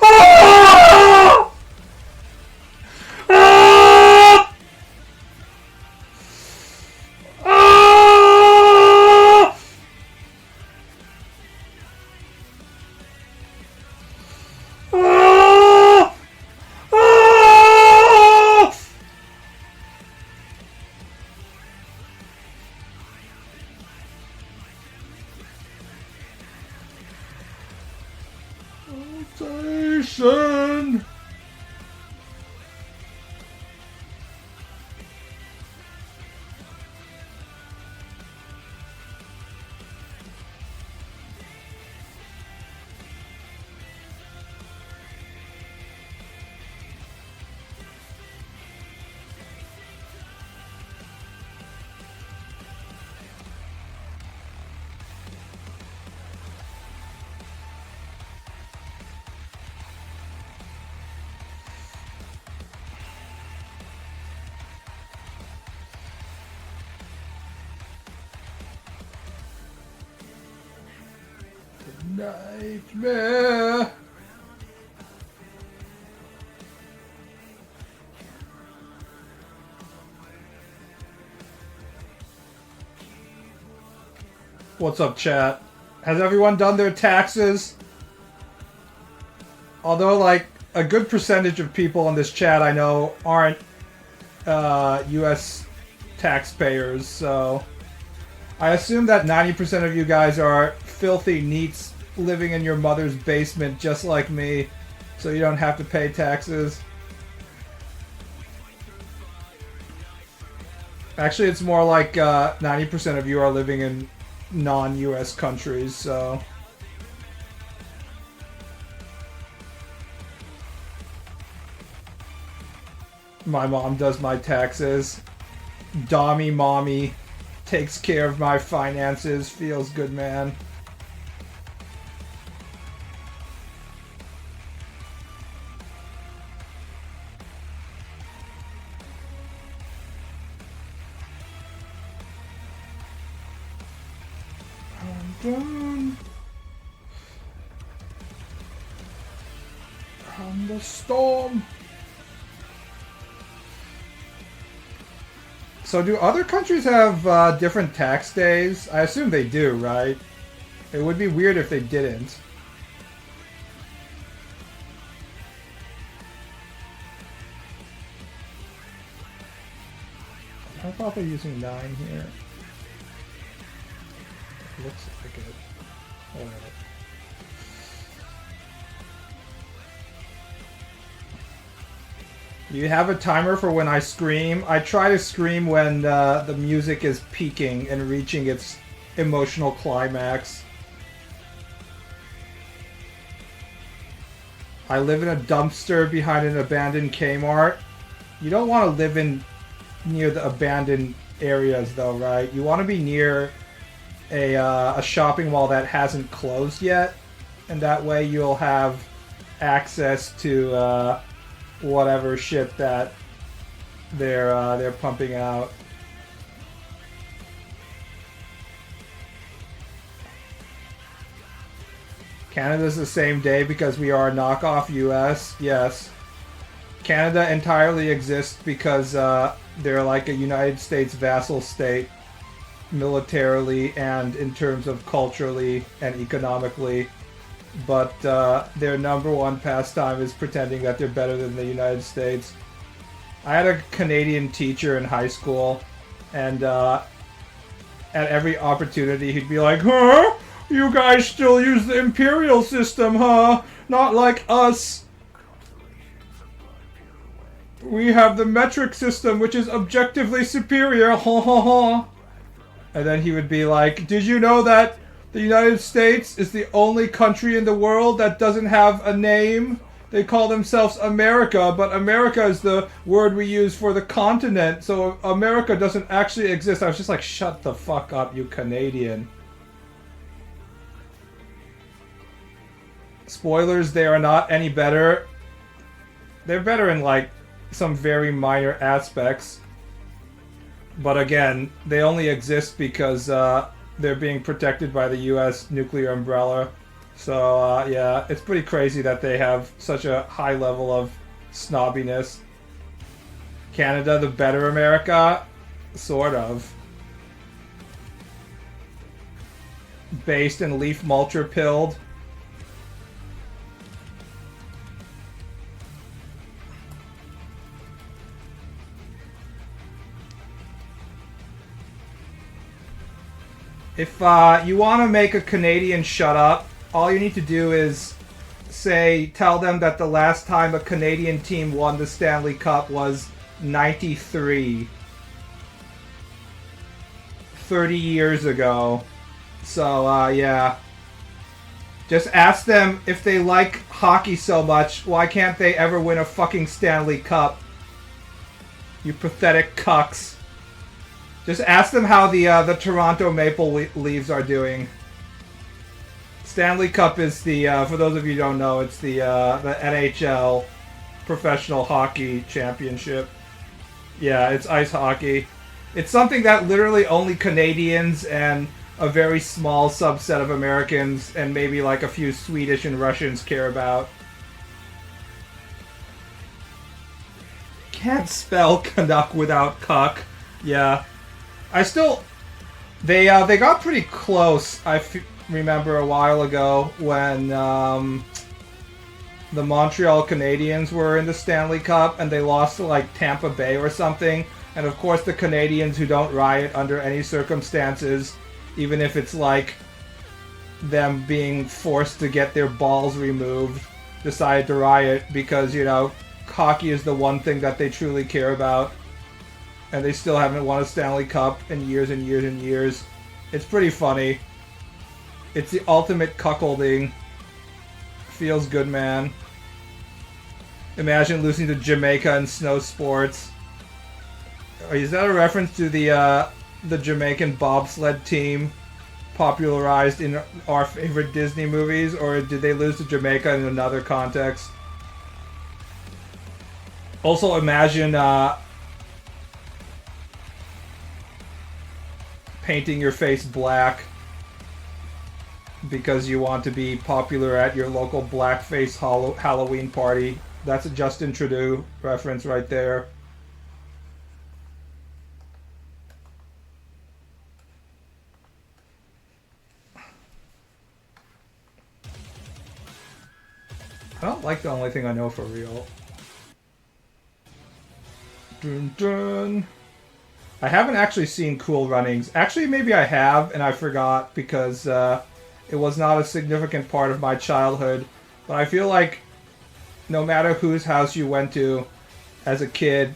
Ah! Ah! Ah! Ah! Ah! Rotation. Nightmare. What's up, chat? Has everyone done their taxes? Although, like, a good percentage of people in this chat I know aren't US taxpayers, so I assume that 90% of you guys are filthy neats living in your mother's basement just like me, so you don't have to pay taxes. Actually, it's more like 90% of you are living in non-US countries, so... My mom does my taxes. Dommy mommy takes care of my finances. Feels good, man. I'm done. From the storm. So do other countries have different tax days? I assume they do, right? It would be weird if they didn't. I thought they're using 9 here. Looks like it. Alright. You have a timer for when I scream. I try to scream when the music is peaking and reaching its emotional climax. I live in a dumpster behind an abandoned Kmart. You don't want to live in near the abandoned areas though, right? You want to be near a shopping mall that hasn't closed yet, and that way you'll have access to whatever shit that they're pumping out. Canada's the same day because we are a knockoff US. Yes. Canada entirely exists because they're like a United States vassal state militarily and in terms of culturally and economically. But their number one pastime is pretending that they're better than the United States. I had a Canadian teacher in high school, and at every opportunity he'd be like, "Huh? You guys still use the imperial system, huh? Not like us. We have the metric system, which is objectively superior, ha ha ha." And then he would be like, "Did you know that the United States is the only country in the world that doesn't have a name? They call themselves America, but America is the word we use for the continent, so America doesn't actually exist." I was just like, shut the fuck up, you Canadian. Spoilers, they are not any better. They're better in, like, some very minor aspects. But again, they only exist because they're being protected by the US nuclear umbrella. So, yeah, it's pretty crazy that they have such a high level of snobbiness. Canada, the better America? Sort of. Based and leaf mulcher pilled. If you want to make a Canadian shut up, all you need to do is tell them that the last time a Canadian team won the Stanley Cup was 93. 30 years ago. So, yeah. Just ask them if they like hockey so much, why can't they ever win a fucking Stanley Cup? You pathetic cucks. Just ask them how the Toronto Maple Leafs are doing. Stanley Cup is the, for those of you who don't know, it's the NHL Professional Hockey Championship. Yeah, it's ice hockey. It's something that literally only Canadians and a very small subset of Americans and maybe like a few Swedish and Russians care about. Can't spell Canuck without cuck. Yeah. I still... They got pretty close, remember a while ago when the Montreal Canadiens were in the Stanley Cup and they lost to like Tampa Bay or something. And of course the Canadians, who don't riot under any circumstances, even if it's like them being forced to get their balls removed, decided to riot because, you know, hockey is the one thing that they truly care about. And they still haven't won a Stanley Cup in years and years and years. It's pretty funny. It's the ultimate cuckolding. Feels good, man. Imagine losing to Jamaica in snow sports. Is that a reference to the Jamaican bobsled team popularized in our favorite Disney movies, or did they lose to Jamaica in another context? Also, imagine painting your face black because you want to be popular at your local blackface Halloween party. That's a Justin Trudeau reference right there. I don't like The Only Thing I Know for Real. Dun dun. I haven't actually seen Cool Runnings. Actually, maybe I have, and I forgot because it was not a significant part of my childhood. But I feel like no matter whose house you went to as a kid,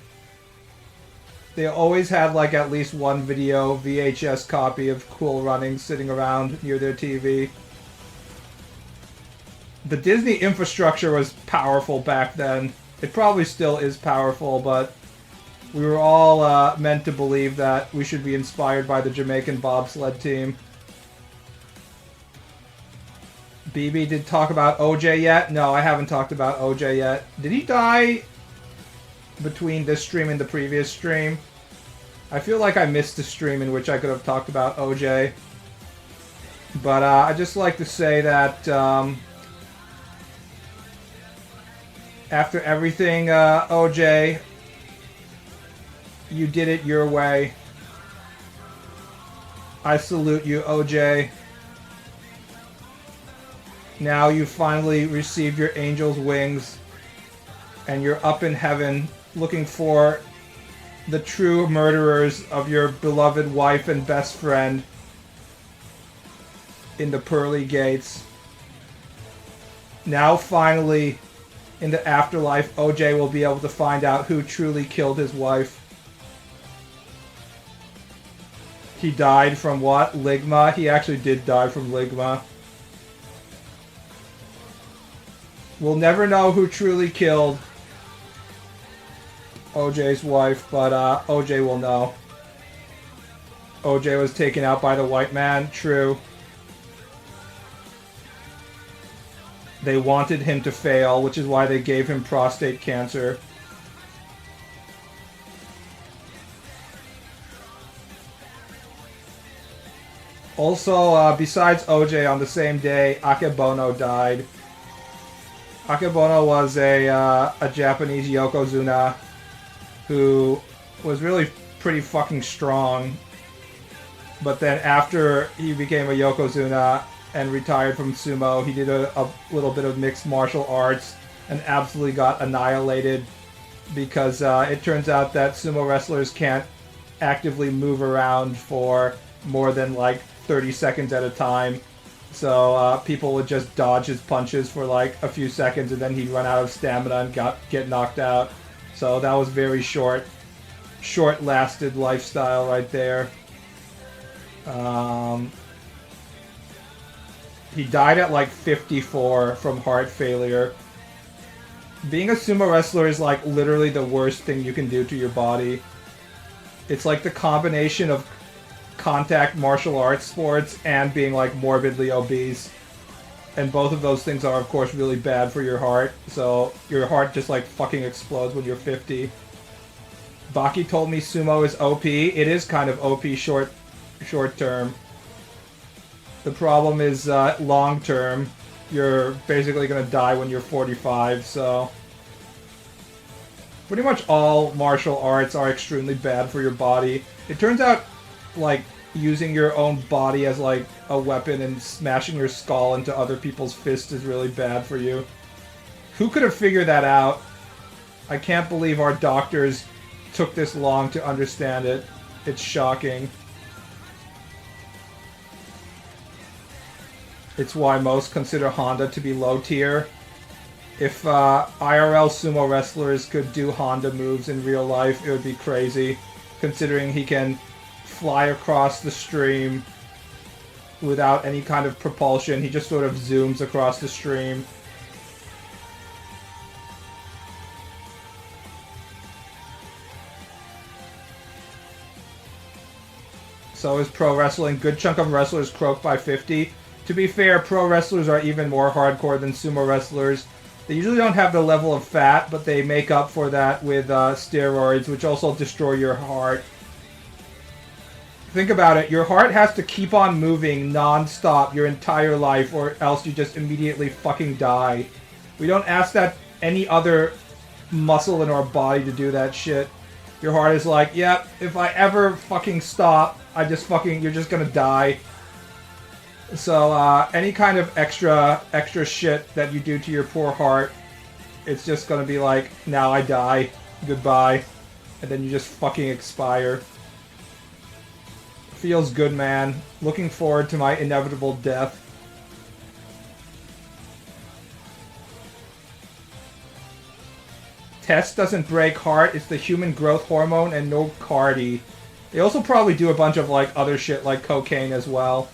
they always had like at least one video VHS copy of Cool Runnings sitting around near their TV. The Disney infrastructure was powerful back then. It probably still is powerful, but we were all meant to believe that we should be inspired by the Jamaican bobsled team. BB did talk about OJ yet? No, I haven't talked about OJ yet. Did he die between this stream and the previous stream? I feel like I missed the stream in which I could have talked about OJ. But I'd just like to say that after everything, OJ, you did it your way. I salute you, OJ. Now you finally received your angel's wings, and you're up in heaven looking for the true murderers of your beloved wife and best friend in the pearly gates. Now finally, in the afterlife, OJ will be able to find out who truly killed his wife. He died from what? Ligma? He actually did die from Ligma. We'll never know who truly killed OJ's wife, but OJ will know. OJ was taken out by the white man, true. They wanted him to fail, which is why they gave him prostate cancer. Also, besides OJ, on the same day, Akebono died. Akebono was a Japanese yokozuna who was really pretty fucking strong. But then after he became a yokozuna and retired from sumo, he did a little bit of mixed martial arts and absolutely got annihilated because it turns out that sumo wrestlers can't actively move around for more than like 30 seconds at a time. So people would just dodge his punches for like a few seconds and then he'd run out of stamina and get knocked out. So that was very short-lasted lifestyle right there. He died at like 54 from heart failure. Being a sumo wrestler is like literally the worst thing you can do to your body. It's like the combination of contact martial arts sports and being like morbidly obese. And both of those things are of course really bad for your heart. So your heart just like fucking explodes when you're 50. Baki told me sumo is OP. It is kind of OP short term. The problem is long term. You're basically going to die when you're 45, so... Pretty much all martial arts are extremely bad for your body. It turns out, like, using your own body as, like, a weapon and smashing your skull into other people's fists is really bad for you. Who could have figured that out? I can't believe our doctors took this long to understand it. It's shocking. It's why most consider Honda to be low tier. If IRL sumo wrestlers could do Honda moves in real life, it would be crazy. Considering he can fly across the stream without any kind of propulsion. He just sort of zooms across the stream. So is pro wrestling. Good chunk of wrestlers croak by 50. To be fair, pro wrestlers are even more hardcore than sumo wrestlers. They usually don't have the level of fat, but they make up for that with steroids, which also destroy your heart. Think about it. Your heart has to keep on moving non-stop your entire life, or else you just immediately fucking die. We don't ask that any other muscle in our body to do that shit. Your heart is like, yep, if I ever fucking stop, you're just gonna die. So, any kind of extra shit that you do to your poor heart, it's just gonna be like, now I die, goodbye, and then you just fucking expire. Feels good, man. Looking forward to my inevitable death. Test doesn't break heart, it's the human growth hormone and no cardi. They also probably do a bunch of, like, other shit like cocaine as well.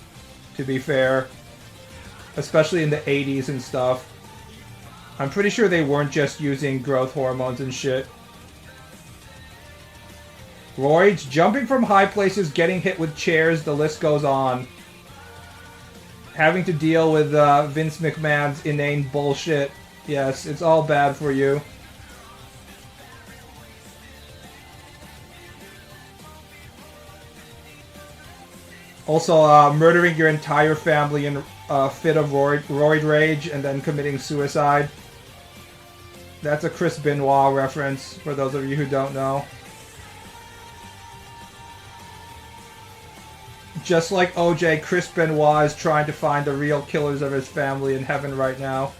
To be fair. Especially in the 80s and stuff. I'm pretty sure they weren't just using growth hormones and shit. Roids, jumping from high places, getting hit with chairs, the list goes on. Having to deal with Vince McMahon's inane bullshit. Yes, it's all bad for you. Also, murdering your entire family in a fit of roid rage and then committing suicide. That's a Chris Benoit reference, for those of you who don't know. Just like OJ, Chris Benoit is trying to find the real killers of his family in heaven right now.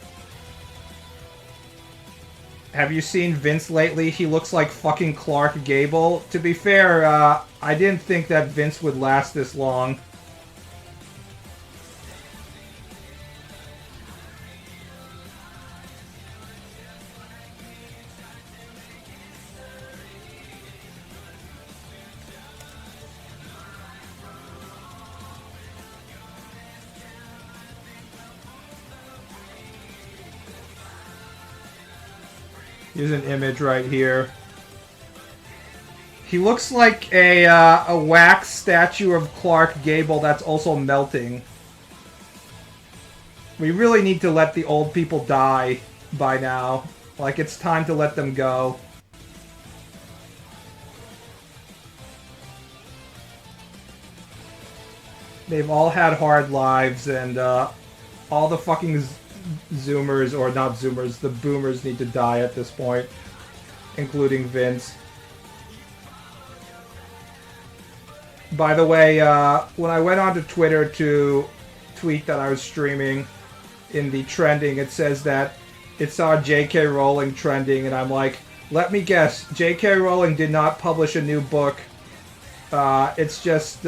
Have you seen Vince lately? He looks like fucking Clark Gable. To be fair, I didn't think that Vince would last this long. Here's an image right here. He looks like a wax statue of Clark Gable that's also melting. We really need to let the old people die by now. Like, it's time to let them go. They've all had hard lives, and all the fucking Zoomers, or not Zoomers, the Boomers need to die at this point, including Vince. By the way, when I went onto Twitter to tweet that I was streaming, in the trending, it says that it saw J.K. Rowling trending, and I'm like, let me guess, J.K. Rowling did not publish a new book. It's just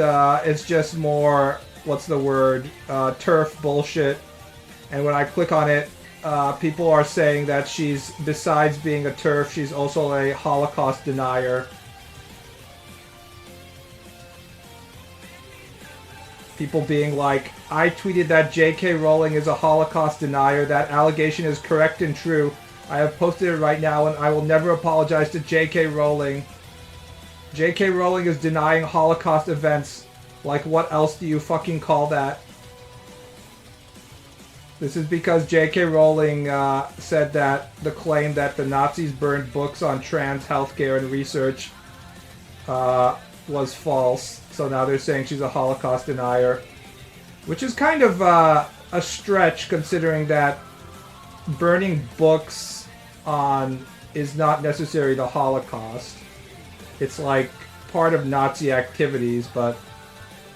more, what's the word, turf bullshit. And when I click on it, people are saying that she's, besides being a turf, she's also a Holocaust denier. People being like, I tweeted that J.K. Rowling is a Holocaust denier. That allegation is correct and true. I have posted it right now, and I will never apologize to J.K. Rowling. J.K. Rowling is denying Holocaust events. Like, what else do you fucking call that? This is because J.K. Rowling said that the claim that the Nazis burned books on trans healthcare and research was false. So now they're saying she's a Holocaust denier. Which is kind of a stretch, considering that burning books on is not necessarily the Holocaust. It's like part of Nazi activities, but,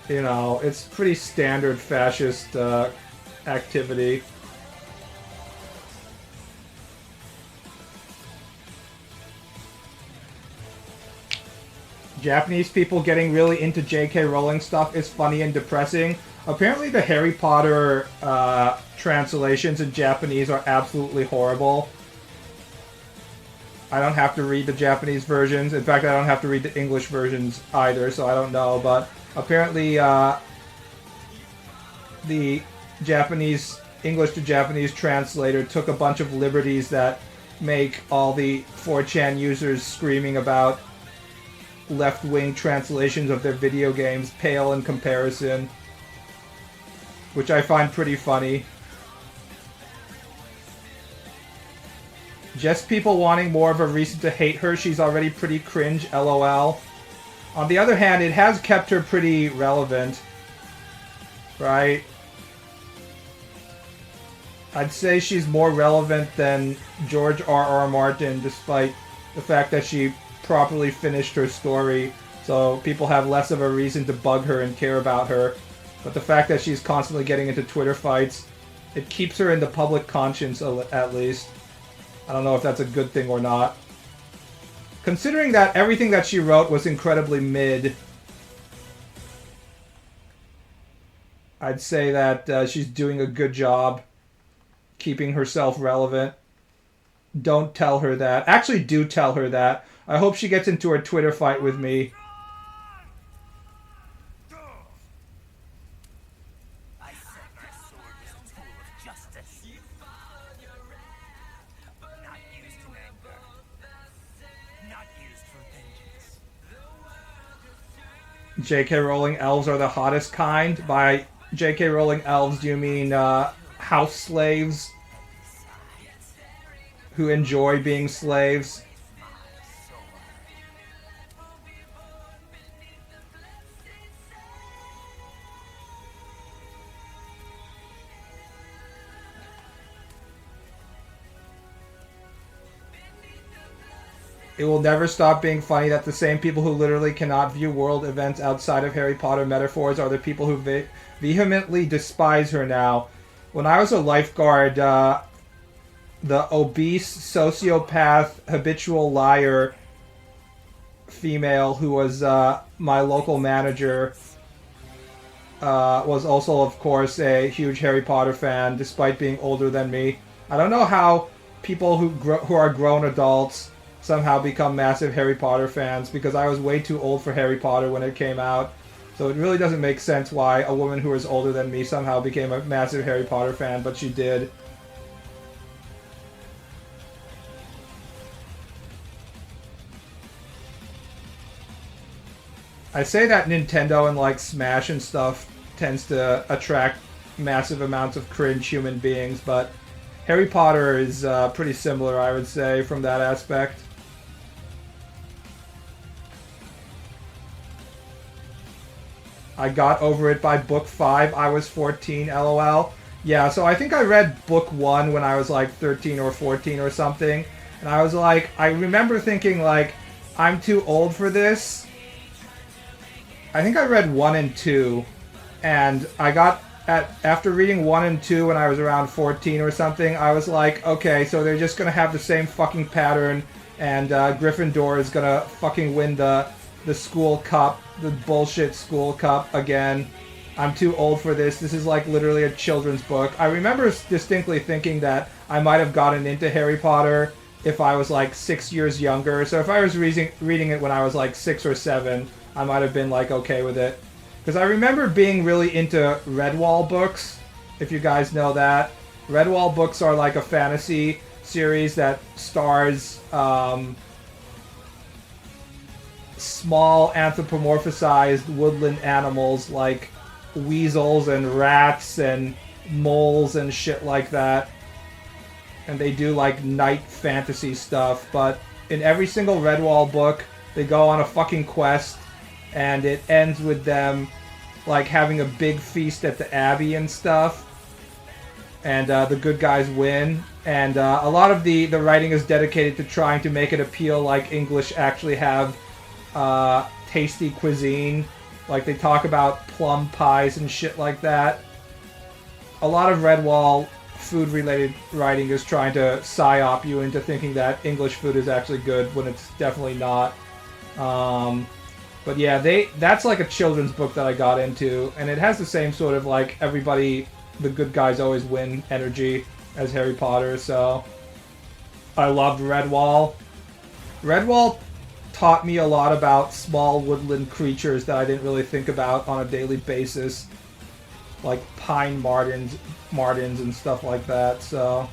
you know, it's pretty standard fascist activity. Japanese people getting really into J.K. Rowling stuff is funny and depressing. Apparently the Harry Potter translations in Japanese are absolutely horrible. I don't have to read the Japanese versions. In fact, I don't have to read the English versions either, so I don't know. But apparently the Japanese, English to Japanese translator took a bunch of liberties that make all the 4chan users screaming about left-wing translations of their video games pale in comparison, which I find pretty funny. Just people wanting more of a reason to hate her. She's already pretty cringe, lol. On the other hand, it has kept her pretty relevant, right? I'd say she's more relevant than George R.R. Martin, despite the fact that she properly finished her story, so people have less of a reason to bug her and care about her. But the fact that she's constantly getting into Twitter fights, it keeps her in the public conscience at least. I don't know if that's a good thing or not. Considering that everything that she wrote was incredibly mid, I'd say that she's doing a good job keeping herself relevant. Don't tell her that. Actually, do tell her that. I hope she gets into a Twitter fight with me. I said my sword was a tool of justice. Not used in anger. Not used for vengeance. J.K. Rowling elves are the hottest kind. By J.K. Rowling elves, do you mean house slaves who enjoy being slaves? It will never stop being funny that the same people who literally cannot view world events outside of Harry Potter metaphors are the people who vehemently despise her now. When I was a lifeguard, the obese, sociopath, habitual liar female who was my local manager was also, of course, a huge Harry Potter fan, despite being older than me. I don't know how people who are grown adults somehow become massive Harry Potter fans, because I was way too old for Harry Potter when it came out. So it really doesn't make sense why a woman who is older than me somehow became a massive Harry Potter fan, but she did. I say that Nintendo and like Smash and stuff tends to attract massive amounts of cringe human beings, but Harry Potter is pretty similar, I would say, from that aspect. I got over it by book 5. I was 14, lol. Yeah, so I think I read book 1 when I was like 13 or 14 or something. And I was like, I remember thinking like, I'm too old for this. I think I read 1 and 2. And I got, after reading 1 and 2 when I was around 14 or something, I was like, okay, so they're just going to have the same fucking pattern. And Gryffindor is going to fucking win the school cup, the bullshit school cup again. I'm too old for this. This is like literally a children's book. I remember distinctly thinking that I might have gotten into Harry Potter if I was like 6 years younger. So if I was reading it when I was like 6 or 7, I might have been like okay with it. Because I remember being really into Redwall books, if you guys know that. Redwall books are like a fantasy series that stars small anthropomorphized woodland animals like weasels and rats and moles and shit like that. And they do like night fantasy stuff, but in every single Redwall book, they go on a fucking quest, and it ends with them like having a big feast at the Abbey and stuff. And the good guys win. And a lot of the writing is dedicated to trying to make it appeal like English actually have tasty cuisine. Like they talk about plum pies and shit like that. A lot of Redwall food-related writing is trying to psyop you into thinking that English food is actually good when it's definitely not. But yeah, that's like a children's book that I got into, and it has the same sort of like everybody, the good guys always win energy as Harry Potter, so I loved Redwall. Redwall taught me a lot about small woodland creatures that I didn't really think about on a daily basis, like pine martins and stuff like that. So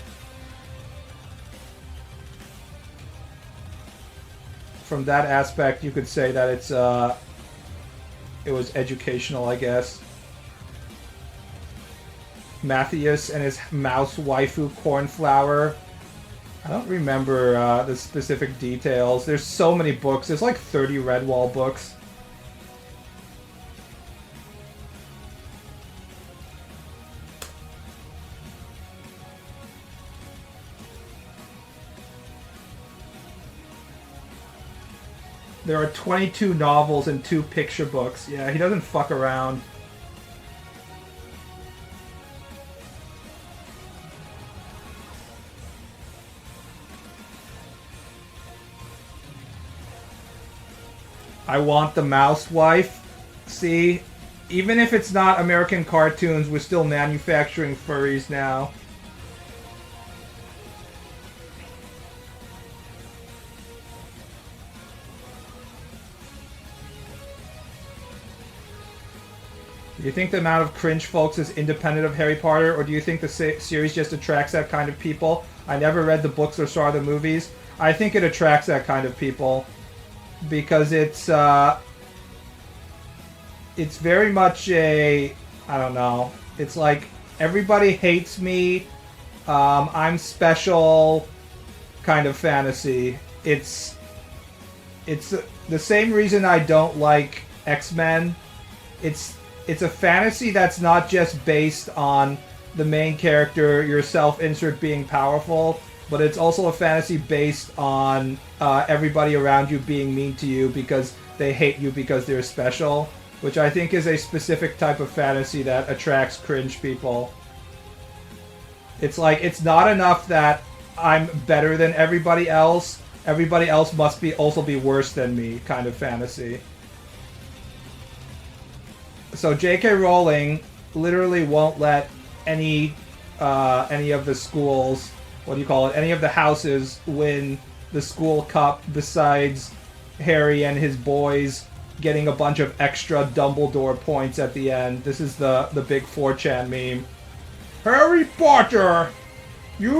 from that aspect, you could say that it was educational, I guess. Matthias and his mouse waifu Cornflower. I don't remember the specific details. There's so many books. There's like 30 Redwall books. There are 22 novels and 2 picture books. Yeah, he doesn't fuck around. I want the mouse wife. See, even if it's not American cartoons, we're still manufacturing furries now. Do you think the amount of cringe folks is independent of Harry Potter, or do you think the series just attracts that kind of people? I never read the books or saw the movies. I think it attracts that kind of people. Because it's very much a, I don't know, it's like everybody hates me, I'm special kind of fantasy. It's the same reason I don't like X-Men. It's a fantasy that's not just based on the main character, yourself, insert being powerful, but it's also a fantasy based on everybody around you being mean to you because they hate you because they're special, which I think is a specific type of fantasy that attracts cringe people. It's like, it's not enough that I'm better than everybody else must also be worse than me kind of fantasy. So J.K. Rowling literally won't let any of the schools, what do you call it, any of the houses win the school cup besides Harry and his boys getting a bunch of extra Dumbledore points at the end. This is the big 4chan meme. Harry Potter, you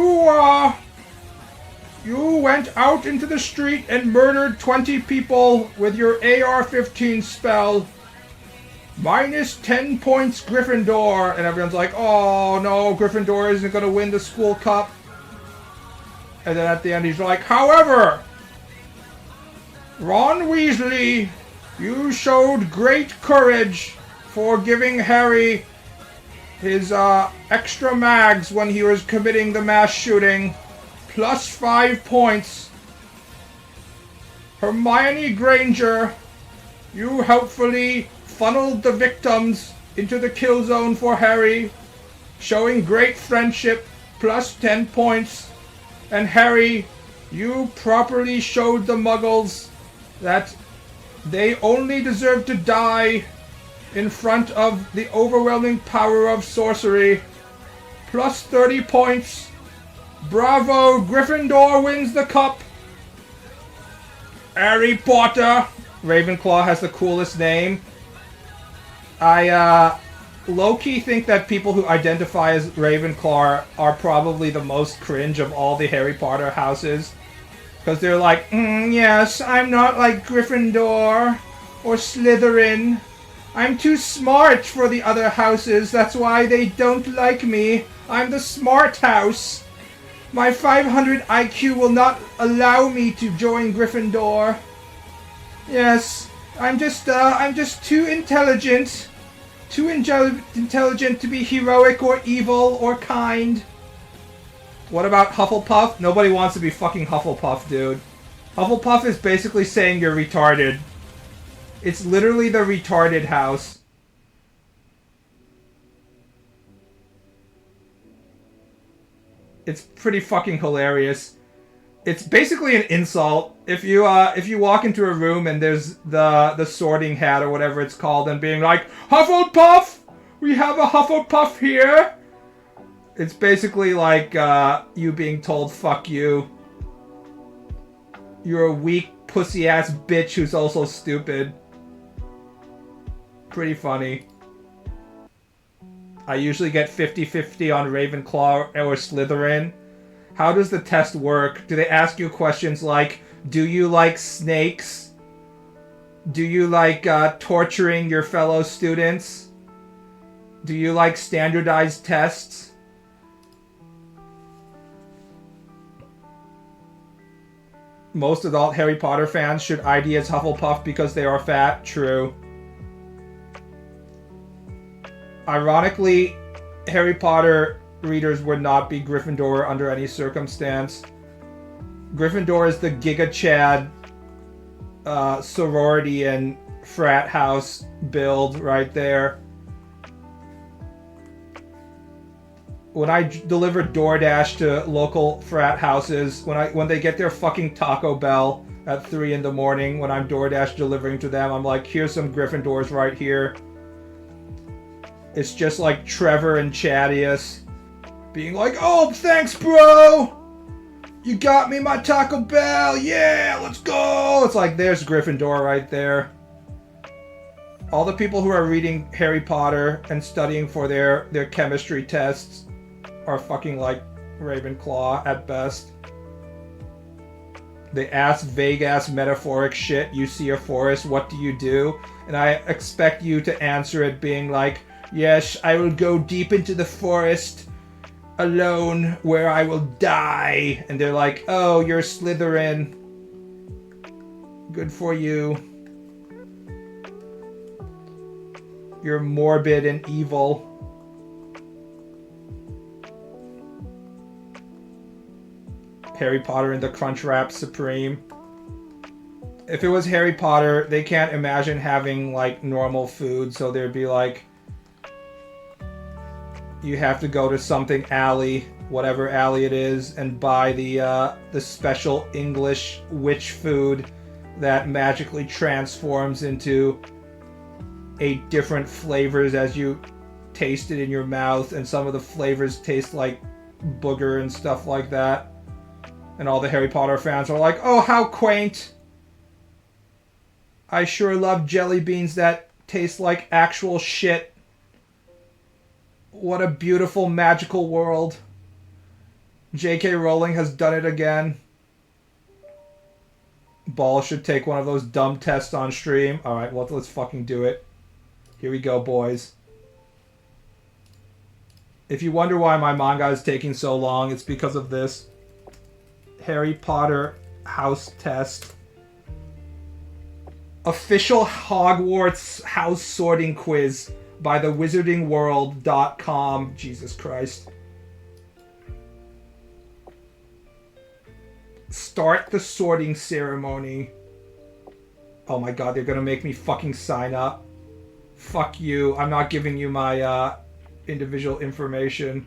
went out into the street and murdered 20 people with your AR-15 spell. Minus 10 points Gryffindor. And everyone's like, oh no, Gryffindor isn't going to win the school cup. And then at the end he's like, however, Ron Weasley, you showed great courage for giving Harry his extra mags when he was committing the mass shooting. Plus 5 points. Hermione Granger, you helpfully funneled the victims into the kill zone for Harry, showing great friendship. Plus 10 points. And Harry, you properly showed the Muggles that they only deserve to die in front of the overwhelming power of sorcery. Plus 30 points. Bravo, Gryffindor wins the cup. Harry Potter. Ravenclaw has the coolest name. I low-key think that people who identify as Ravenclaw are probably the most cringe of all the Harry Potter houses. Because they're like, yes, I'm not like Gryffindor or Slytherin. I'm too smart for the other houses, that's why they don't like me. I'm the smart house. My 500 IQ will not allow me to join Gryffindor. Yes, I'm just too intelligent. Too intelligent to be heroic or evil or kind. What about Hufflepuff? Nobody wants to be fucking Hufflepuff, dude. Hufflepuff is basically saying you're retarded. It's literally the retarded house. It's pretty fucking hilarious. It's basically an insult. If you walk into a room and there's the sorting hat or whatever it's called and being like, Hufflepuff! We have a Hufflepuff here! It's basically like you being told, fuck you. You're a weak, pussy-ass bitch who's also stupid. Pretty funny. I usually get 50-50 on Ravenclaw or Slytherin. How does the test work? Do they ask you questions like, do you like snakes? Do you like torturing your fellow students? Do you like standardized tests? Most adult Harry Potter fans should ID as Hufflepuff because they are fat. True. Ironically, Harry Potter readers would not be Gryffindor under any circumstance. Gryffindor is the Giga Chad sorority and frat house build right there. When I deliver DoorDash to local frat houses, when they get their fucking Taco Bell at 3 in the morning, when I'm DoorDash delivering to them, I'm like, here's some Gryffindors right here. It's just like Trevor and Chadius being like, oh, thanks, bro! You got me my Taco Bell! Yeah, let's go! It's like, there's Gryffindor right there. All the people who are reading Harry Potter and studying for their chemistry tests are fucking like Ravenclaw at best. They ask vague-ass metaphoric shit. You see a forest, what do you do? And I expect you to answer it being like, yes, I will go deep into the forest alone where I will die. And they're like, oh, you're Slytherin. Good for you. You're morbid and evil. Harry Potter and the Crunchwrap Supreme. If it was Harry Potter, they can't imagine having like normal food, so they'd be like, you have to go to something alley, whatever alley it is, and buy the special English witch food that magically transforms into 8 different flavors as you taste it in your mouth, and some of the flavors taste like booger and stuff like that. And all the Harry Potter fans are like, oh, how quaint. I sure love jelly beans that taste like actual shit. What a beautiful, magical world. J.K. Rowling has done it again. Ball should take one of those dumb tests on stream. Alright, well, let's fucking do it. Here we go, boys. If you wonder why my manga is taking so long, it's because of this. Harry Potter house test. Official Hogwarts house sorting quiz. by thewizardingworld.com. Jesus Christ. Start the sorting ceremony. Oh my god, they're gonna make me fucking sign up. Fuck you. I'm not giving you my individual information.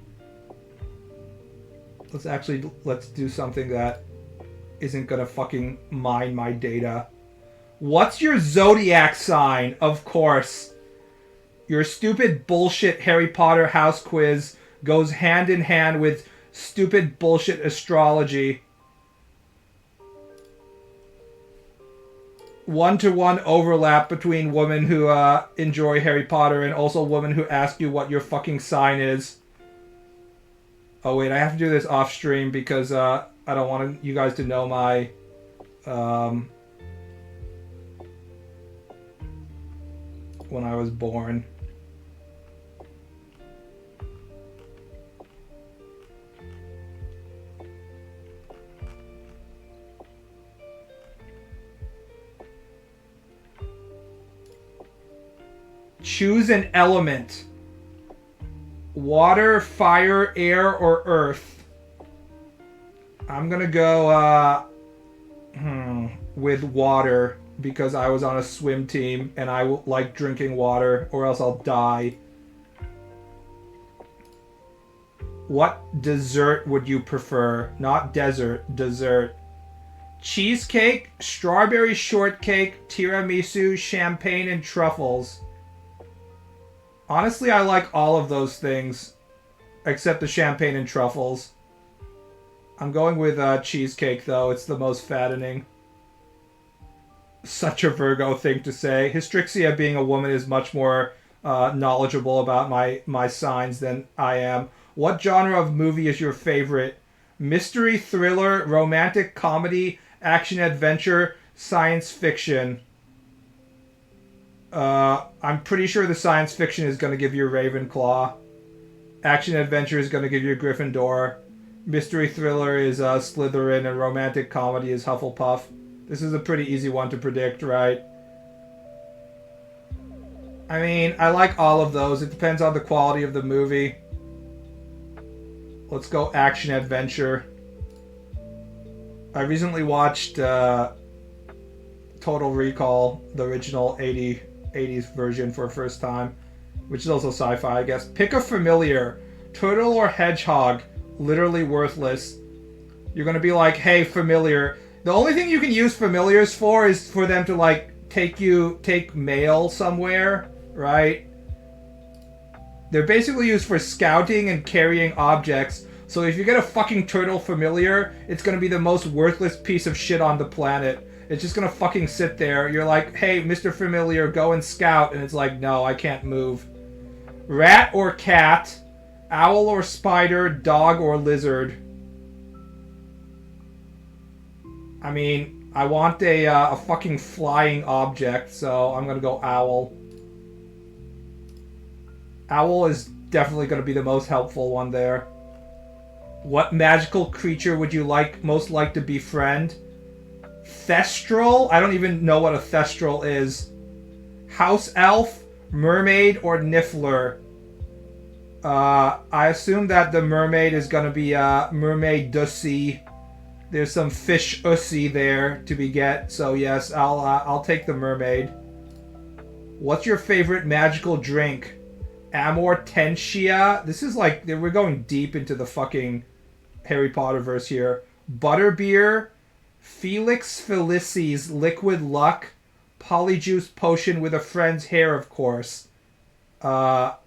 Let's do something that isn't gonna fucking mine my data. What's your zodiac sign? Of course. Your stupid bullshit Harry Potter house quiz goes hand in hand with stupid bullshit astrology. 1-to-1 overlap between women who enjoy Harry Potter and also women who ask you what your fucking sign is. Oh wait, I have to do this off stream because I don't want you guys to know my when I was born. Choose an element. Water, fire, air, or earth. I'm gonna go with water because I was on a swim team and I like drinking water or else I'll die. What dessert would you prefer? Not desert, dessert. Cheesecake, strawberry shortcake, tiramisu, champagne, and truffles. Honestly, I like all of those things, except the champagne and truffles. I'm going with cheesecake, though. It's the most fattening. Such a Virgo thing to say. Hystrixia, being a woman, is much more knowledgeable about my signs than I am. What genre of movie is your favorite? Mystery, thriller, romantic, comedy, action, adventure, science fiction. I'm pretty sure the science fiction is going to give you Ravenclaw. Action adventure is going to give you Gryffindor. Mystery thriller is Slytherin, and romantic comedy is Hufflepuff. This is a pretty easy one to predict, right? I mean, I like all of those. It depends on the quality of the movie. Let's go action adventure. I recently watched Total Recall, the original 80s version for the first time, which is also sci-fi, I guess. Pick a familiar. Turtle or hedgehog? Literally worthless. You're gonna be like, hey, familiar. The only thing you can use familiars for is for them to, like, take mail somewhere, right? They're basically used for scouting and carrying objects. So if you get a fucking turtle familiar, it's gonna be the most worthless piece of shit on the planet. It's just gonna fucking sit there. You're like, hey, Mr. Familiar, go and scout. And it's like, no, I can't move. Rat or cat? Owl or spider? Dog or lizard? I mean, I want a fucking flying object, so I'm gonna go owl. Owl is definitely gonna be the most helpful one there. What magical creature would you most like to befriend? Thestral? I don't even know what a thestral is. House elf, mermaid, or niffler? I assume that the mermaid is gonna be mermaid dussy. There's some fish ussy there to be get, so yes, I'll take the mermaid. What's your favorite magical drink? Amortentia? This is like, we're going deep into the fucking Harry Potter verse here. Butterbeer, Felix Felicis Liquid Luck, Polyjuice Potion with a friend's hair, of course. I'm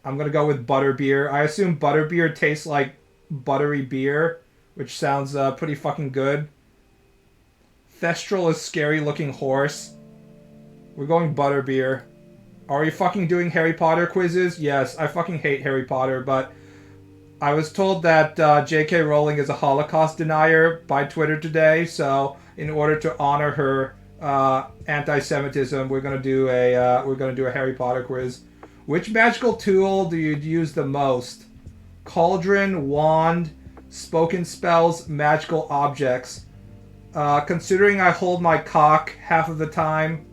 gonna go with butterbeer. I assume butterbeer tastes like buttery beer, which sounds pretty fucking good. Thestral is scary looking horse. We're going butterbeer. Are we fucking doing Harry Potter quizzes? Yes, I fucking hate Harry Potter, but I was told that J.K. Rowling is a Holocaust denier by Twitter today, so in order to honor her anti-Semitism, we're gonna do a Harry Potter quiz. Which magical tool do you use the most? Cauldron, wand, spoken spells, magical objects. Considering I hold my cock half of the time,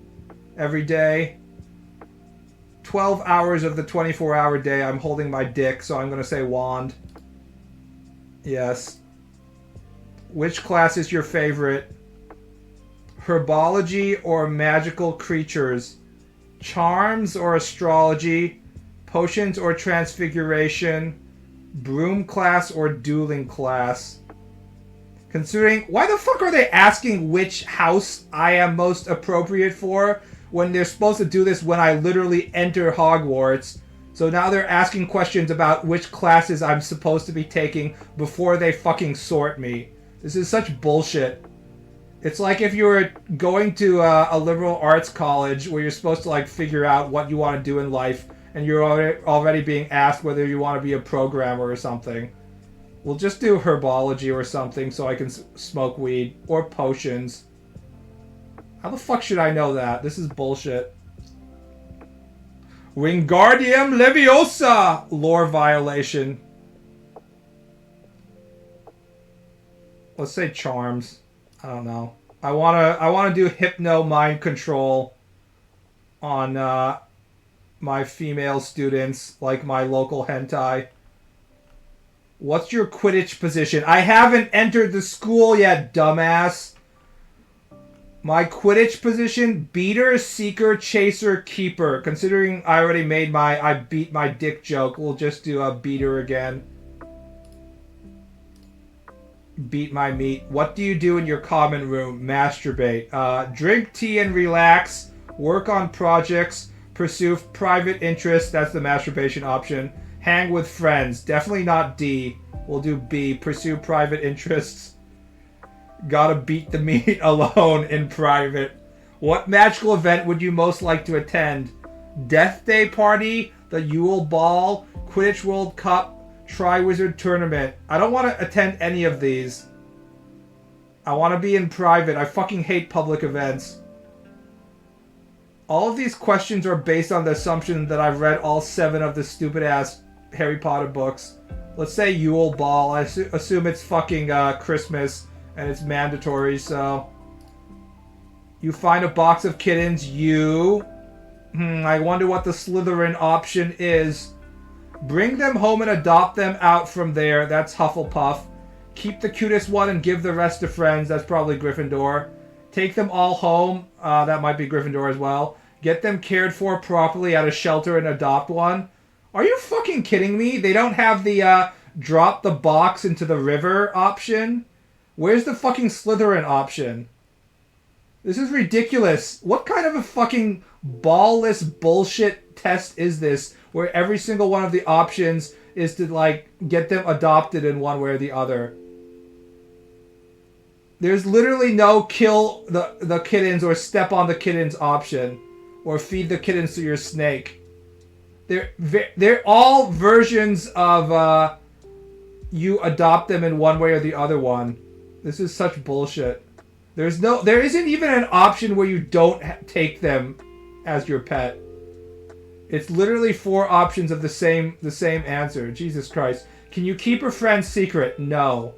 every day, 12 hours of the 24-hour day I'm holding my dick, so I'm going to say wand. Yes. Which class is your favorite? Herbology or magical creatures? Charms or astrology? Potions or transfiguration? Broom class or dueling class? Considering, why the fuck are they asking which house I am most appropriate for when they're supposed to do this when I literally enter Hogwarts? So now they're asking questions about which classes I'm supposed to be taking before they fucking sort me. This is such bullshit. It's like if you were going to a liberal arts college where you're supposed to like figure out what you want to do in life, and you're already being asked whether you want to be a programmer or something. We'll just do herbology or something so I can smoke weed. Or potions. How the fuck should I know that? This is bullshit. Wingardium Leviosa! Lore violation. Let's say charms. I don't know. I wanna do hypno mind control on my female students, like my local hentai. What's your Quidditch position? I haven't entered the school yet, dumbass. My Quidditch position, beater, seeker, chaser, keeper. Considering I already made my I beat my dick joke, we'll just do a beater again. Beat my meat. What do you do in your common room? Masturbate. Drink tea and relax. Work on projects. Pursue private interests. That's the masturbation option. Hang with friends. Definitely not D. We'll do B. Pursue private interests. Gotta beat the meat alone in private. What magical event would you most like to attend? Death Day Party? The Yule Ball? Quidditch World Cup? Triwizard Tournament? I don't want to attend any of these. I want to be in private. I fucking hate public events. All of these questions are based on the assumption that I've read all 7 of the stupid-ass Harry Potter books. Let's say Yule Ball. I assume it's fucking Christmas and it's mandatory, so... You find a box of kittens. I wonder what the Slytherin option is. Bring them home and adopt them out from there. That's Hufflepuff. Keep the cutest one and give the rest to friends. That's probably Gryffindor. Take them all home. That might be Gryffindor as well. Get them cared for properly at a shelter and adopt one. Are you fucking kidding me? They don't have the drop the box into the river option? Where's the fucking Slytherin option? This is ridiculous. What kind of a fucking ballless bullshit test is this? Where every single one of the options is to, like, get them adopted in one way or the other. There's literally no kill the kittens or step on the kittens option. Or feed the kittens to your snake. They're all versions of you adopt them in one way or the other one. This is such bullshit. There isn't even an option where you don't take them as your pet. It's literally 4 options of the same answer. Jesus Christ. Can you keep a friend's secret? No.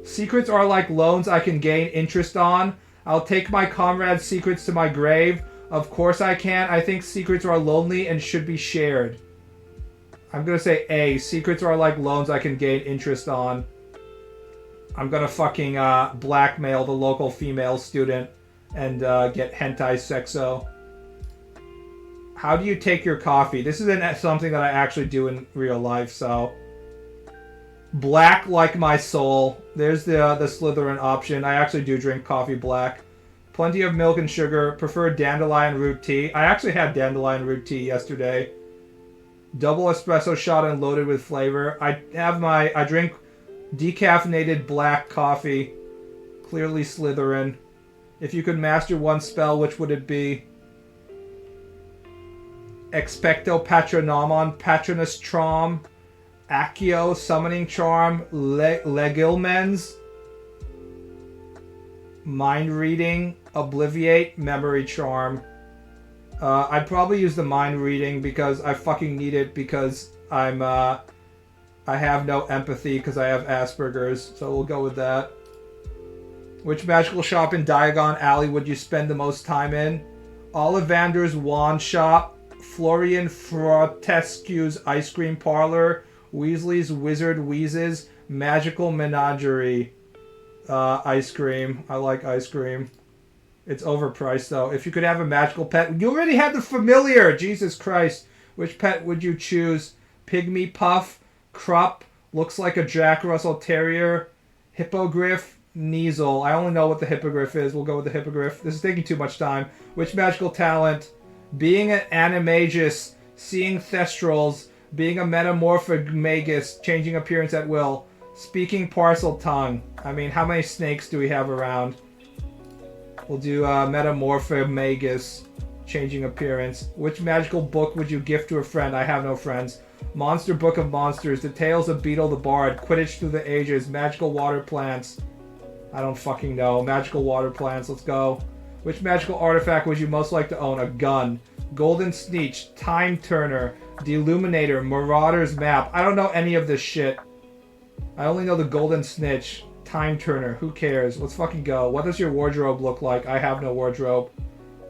Secrets are like loans I can gain interest on. I'll take my comrade's secrets to my grave. Of course I can. I think secrets are lonely and should be shared. I'm gonna say A. Secrets are like loans I can gain interest on. I'm gonna fucking blackmail the local female student and get hentai sexo. How do you take your coffee? This isn't something that I actually do in real life, so... Black like my soul. There's the Slytherin option. I actually do drink coffee black. Plenty of milk and sugar. Prefer dandelion root tea. I actually had dandelion root tea yesterday. Double espresso shot and loaded with flavor. I drink decaffeinated black coffee. Clearly Slytherin. If you could master one spell, which would it be? Expecto Patronomon, Patronus Trom, Accio, Summoning Charm, Legilmens, Mind Reading, Obliviate, Memory Charm. I'd probably use the Mind Reading because I fucking need it because I have no empathy because I have Asperger's, so we'll go with that. Which magical shop in Diagon Alley would you spend the most time in? Ollivander's Wand Shop, Florian Frotescue's Ice Cream Parlor, Weasley's Wizard Wheezes, Magical Menagerie. Ice cream. I like ice cream. It's overpriced though. If you could have a magical pet, you already have the familiar. Jesus Christ. Which pet would you choose? Pygmy Puff, Krupp, looks like a Jack Russell Terrier, Hippogriff, Kneasel. I only know what the Hippogriff is. We'll go with the Hippogriff. This is taking too much time. Which magical talent? Being an Animagus, seeing Thestrals, being a Metamorphic Magus, changing appearance at will, speaking Parcel Tongue. I mean, how many snakes do we have around? We'll do Metamorphic Magus, changing appearance. Which magical book would you gift to a friend? I have no friends. Monster Book of Monsters, The Tales of Beetle the Bard, Quidditch Through the Ages, Magical Water Plants. I don't fucking know. Magical Water Plants, let's go. Which magical artifact would you most like to own? A gun. Golden Sneech, Time Turner, Deluminator, Marauder's Map. I don't know any of this shit. I only know the Golden Snitch. Time Turner. Who cares? Let's fucking go. What does your wardrobe look like? I have no wardrobe.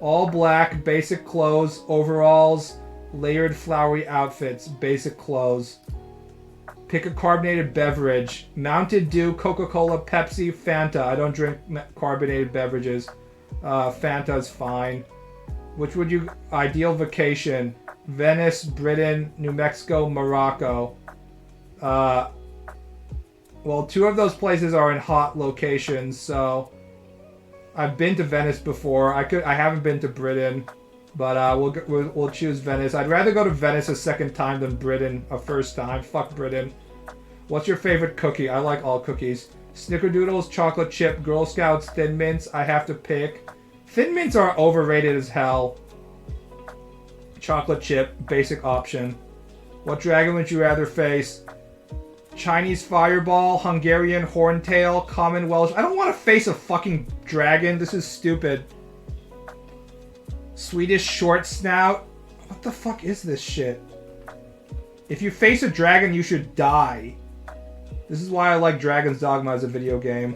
All black, basic clothes, overalls, layered flowery outfits, basic clothes. Pick a carbonated beverage. Mountain Dew, Coca-Cola, Pepsi, Fanta. I don't drink carbonated beverages. Fanta's fine. Which would you... Ideal vacation. Venice, Britain, New Mexico, Morocco. Well, two of those places are in hot locations, so... I've been to Venice before. I haven't been to Britain, but we'll choose Venice. I'd rather go to Venice a second time than Britain a first time. Fuck Britain. What's your favorite cookie? I like all cookies. Snickerdoodles, chocolate chip, Girl Scouts, Thin Mints. I have to pick. Thin Mints are overrated as hell. Chocolate chip, basic option. What dragon would you rather face? Chinese Fireball, Hungarian Horntail, Common Welsh. I don't want to face a fucking dragon. This is stupid. Swedish Short Snout. What the fuck is this shit? If you face a dragon, you should die. This is why I like Dragon's Dogma as a video game.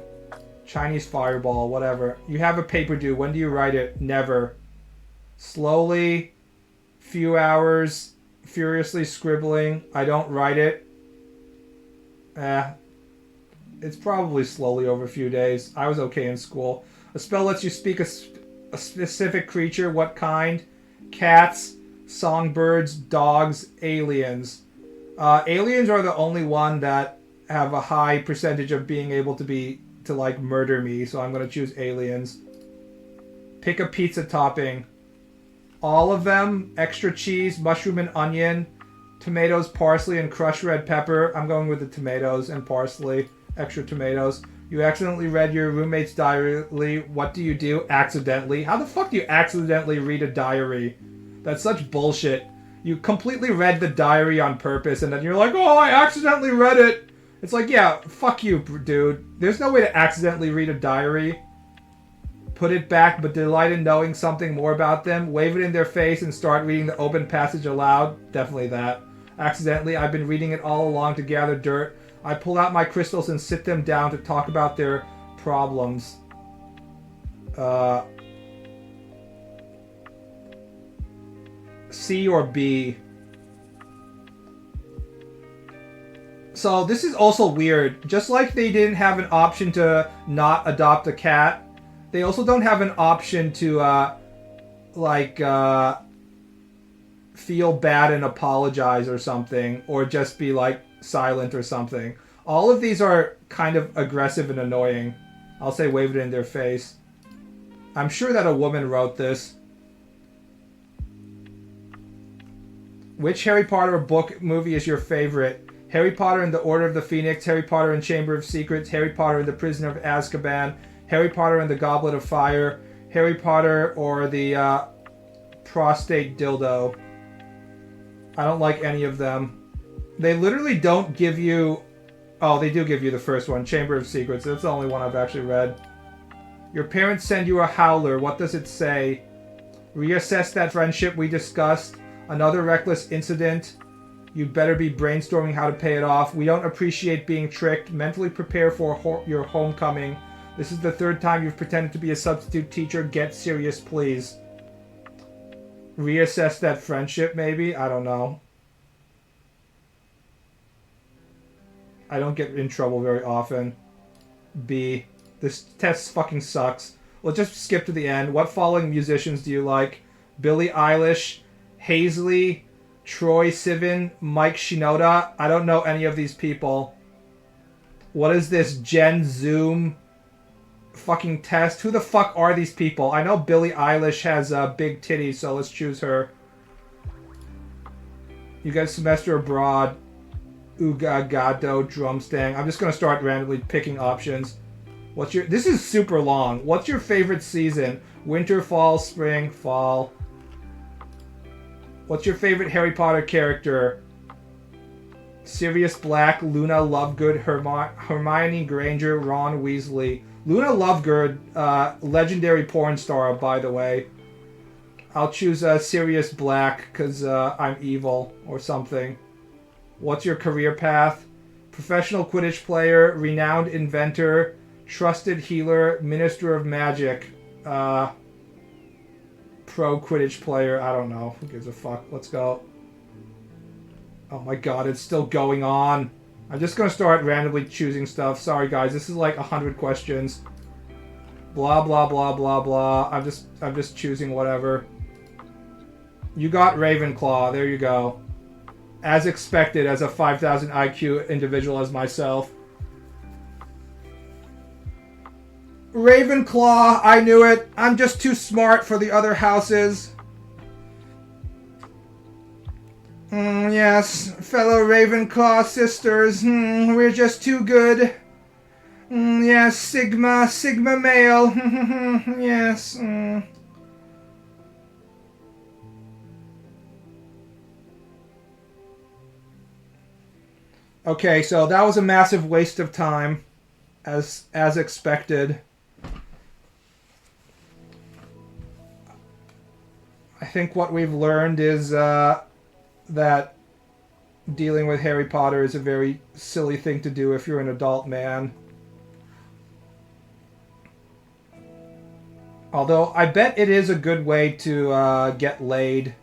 Chinese Fireball, whatever. You have a paper due. When do you write it? Never. Slowly. Few hours. Furiously scribbling. I don't write it. It's probably slowly over a few days. I was okay in school. A spell lets you speak a specific creature. What kind? Cats, songbirds, dogs, aliens. Aliens are the only one that have a high percentage of being able to like murder me, so I'm gonna choose aliens. Pick a pizza topping. All of them. Extra cheese, mushroom and onion. Tomatoes, parsley, and crushed red pepper. I'm going with the tomatoes and parsley. Extra tomatoes. You accidentally read your roommate's diary. What do you do? Accidentally. How the fuck do you accidentally read a diary? That's such bullshit. You completely read the diary on purpose, and then you're like, oh, I accidentally read it. It's like, yeah, fuck you, dude. There's no way to accidentally read a diary. Put it back, but delight in knowing something more about them. Wave it in their face and start reading the open passage aloud. Definitely that. Accidentally, I've been reading it all along to gather dirt. I pull out my crystals and sit them down to talk about their problems. C or B. So this is also weird. Just like they didn't have an option to not adopt a cat, they also don't have an option to feel bad and apologize or something, or just be like silent or something. All of these are kind of aggressive and annoying. I'll say wave it in their face. I'm sure that a woman wrote this. Which Harry Potter book movie is your favorite? Harry Potter and the Order of the Phoenix, Harry Potter and Chamber of Secrets, Harry Potter and the Prisoner of Azkaban, Harry Potter and the Goblet of Fire, Harry Potter or the prostate dildo. I don't like any of them. They literally don't give you... Oh, they do give you the first one, Chamber of Secrets. That's the only one I've actually read. Your parents send you a howler. What does it say? Reassess that friendship we discussed. Another reckless incident. You'd better be brainstorming how to pay it off. We don't appreciate being tricked. Mentally prepare for your homecoming. This is the third time you've pretended to be a substitute teacher. Get serious, please. Reassess that friendship, maybe? I don't know. I don't get in trouble very often. B. This test fucking sucks. Let's just skip to the end. What following musicians do you like? Billie Eilish, Hazley, Troye Sivan, Mike Shinoda. I don't know any of these people. What is this Gen Zoom fucking test? Who the fuck are these people? I know Billie Eilish has big titties, so let's choose her. You got a semester abroad. Uga Gado Drumstang. I'm just gonna start randomly picking options. What's your... This is super long. What's your favorite season? Winter, fall, spring, fall. What's your favorite Harry Potter character? Sirius Black, Luna Lovegood, Hermione Granger, Ron Weasley. Luna Lovegood, legendary porn star, by the way. I'll choose Sirius Black because I'm evil or something. What's your career path? Professional Quidditch player, renowned inventor, trusted healer, minister of magic. Pro Quidditch player, I don't know. Who gives a fuck? Let's go. Oh my god, it's still going on. I'm just gonna start randomly choosing stuff. Sorry guys, this is like 100 questions. Blah blah blah blah blah. I'm just choosing whatever. You got Ravenclaw, there you go. As expected, as a 5,000 IQ individual as myself. Ravenclaw, I knew it. I'm just too smart for the other houses. Yes, fellow Ravenclaw sisters, we're just too good. Yes, Sigma male. Yes. Okay, so that was a massive waste of time, as expected. I think what we've learned is that dealing with Harry Potter is a very silly thing to do if you're an adult man. Although, I bet it is a good way to get laid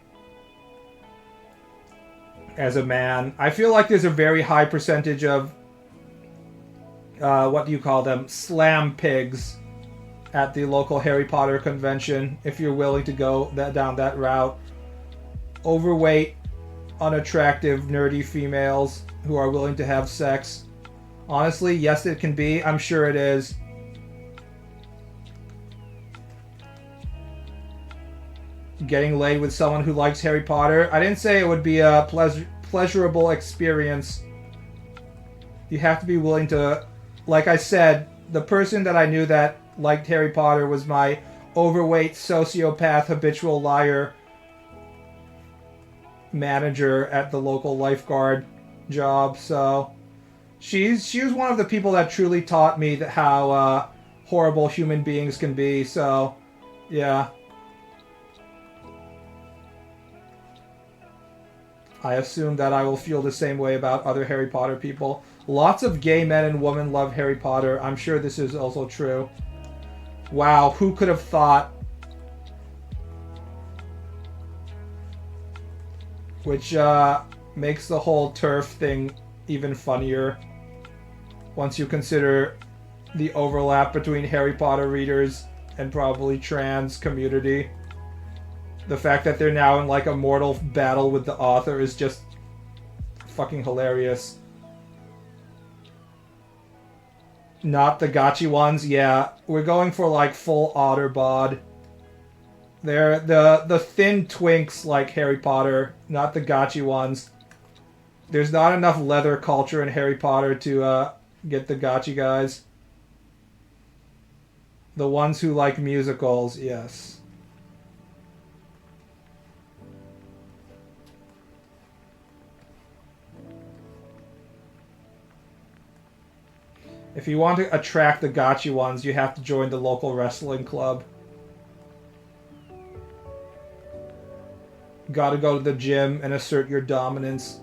as a man. I feel like there's a very high percentage of, what do you call them? Slam pigs at the local Harry Potter convention, if you're willing to go down that route. Overweight, unattractive, nerdy females who are willing to have sex. Honestly, yes it can be. I'm sure it is. Getting laid with someone who likes Harry Potter. I didn't say it would be a pleasurable experience. You have to be willing to... Like I said, the person that I knew that liked Harry Potter was my overweight, sociopath, habitual liar manager at the local lifeguard job. So she was one of the people that truly taught me that how horrible human beings can be. So yeah, I assume that I will feel the same way about other Harry Potter people. Lots of gay men and women love Harry Potter. I'm sure this is also true. Wow, who could have thought? Which makes the whole TERF thing even funnier once you consider the overlap between Harry Potter readers and probably trans community. The fact that they're now in like a mortal battle with the author is just fucking hilarious. Not the gotchi ones, yeah. We're going for like full Otterbod. They're the thin twinks like Harry Potter, not the gotchi ones. There's not enough leather culture in Harry Potter to get the gotchi guys. The ones who like musicals, yes. If you want to attract the gotchi ones, you have to join the local wrestling club. Gotta go to the gym and assert your dominance.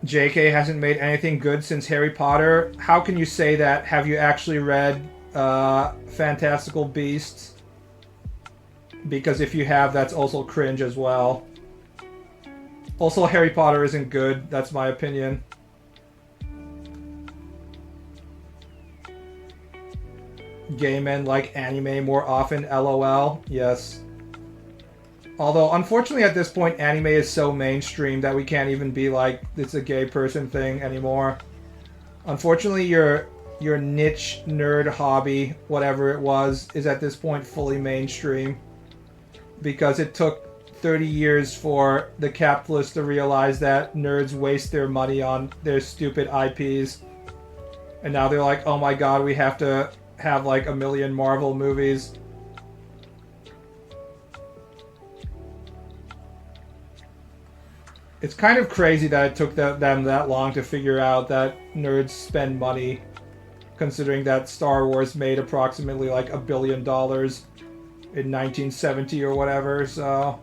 JK hasn't made anything good since Harry Potter. How can you say that? Have you actually read Fantastical Beasts. Because if you have, that's also cringe as well. Also, Harry Potter isn't good. That's my opinion. Gay men like anime more often, LOL. Yes. Although, unfortunately, at this point, anime is so mainstream that we can't even be like, it's a gay person thing anymore. Unfortunately, your niche nerd hobby, whatever it was, is at this point fully mainstream. Because it took 30 years for the capitalists to realize that nerds waste their money on their stupid IPs. And now they're like, oh my god, we have to have like a million Marvel movies. It's kind of crazy that it took them that long to figure out that nerds spend money, considering that Star Wars made approximately like $1 billion in 1970 or whatever, so...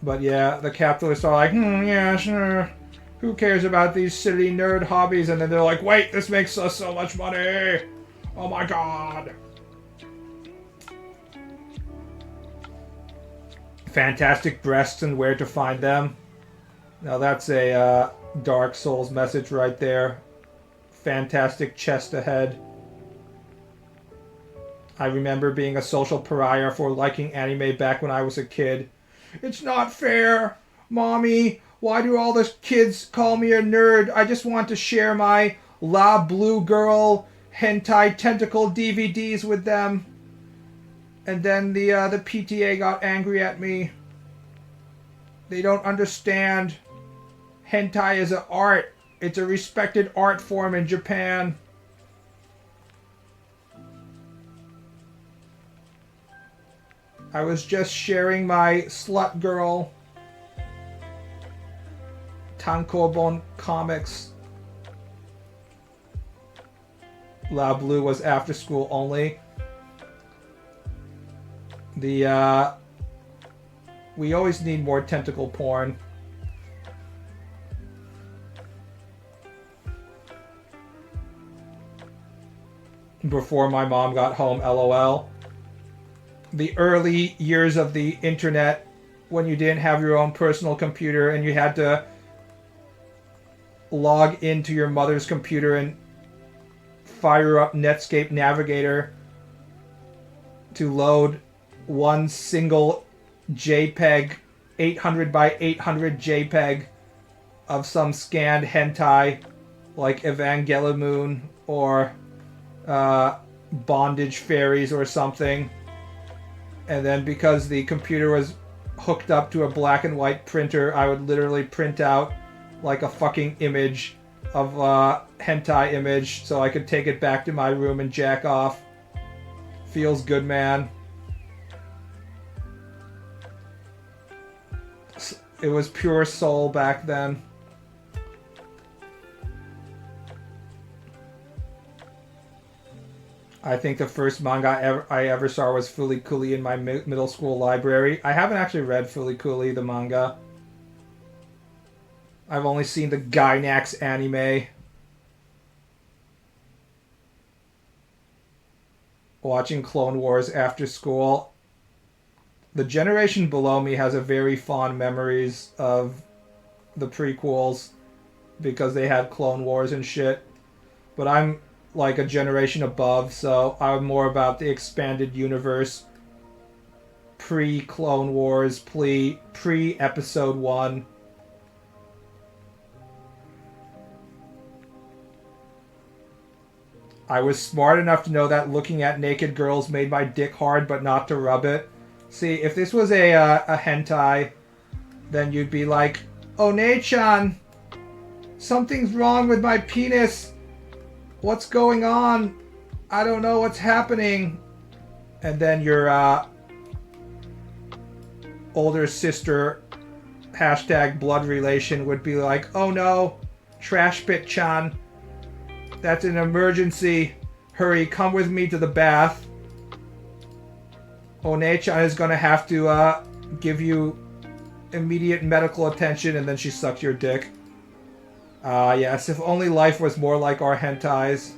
But yeah, the capitalists are like, yeah, sure. Who cares about these silly nerd hobbies? And then they're like, wait, this makes us so much money! Oh my god! Fantastic breasts and where to find them. Now that's a Dark Souls message right there. Fantastic chest ahead. I remember being a social pariah for liking anime back when I was a kid. It's not fair! Mommy, why do all the kids call me a nerd? I just want to share my La Blue Girl hentai tentacle DVDs with them. And then the PTA got angry at me. They don't understand. Hentai is an art. It's a respected art form in Japan. I was just sharing my slut girl tankobon comics. La Blue was after school only. We always need more tentacle porn. Before my mom got home, LOL. The early years of the internet, when you didn't have your own personal computer and you had to log into your mother's computer and fire up Netscape Navigator to load one single JPEG, 800 by 800 JPEG of some scanned hentai like Evangelion or Bondage Fairies or something. And then because the computer was hooked up to a black and white printer, I would literally print out like a fucking image of a hentai image so I could take it back to my room and jack off. Feels good, man. It was pure soul back then. I think the first manga I ever saw was Fooly Cooly in my middle school library. I haven't actually read Fooly Cooly, the manga. I've only seen the Gainax anime. Watching Clone Wars after school. The generation below me has a very fond memories of the prequels because they had Clone Wars and shit. But I'm like a generation above, so I'm more about the expanded universe, pre-Clone Wars, pre-Episode 1. I was smart enough to know that looking at naked girls made my dick hard, but not to rub it. See, if this was a hentai, then you'd be like, "Oh, Nei-chan, something's wrong with my penis. What's going on? I don't know what's happening." And then your older sister, hashtag blood relation, would be like, "Oh no, Trash Pit-chan. That's an emergency. Hurry, come with me to the bath. One-chan is gonna have to give you immediate medical attention," and then she sucks your dick. Yes, if only life was more like our hentais.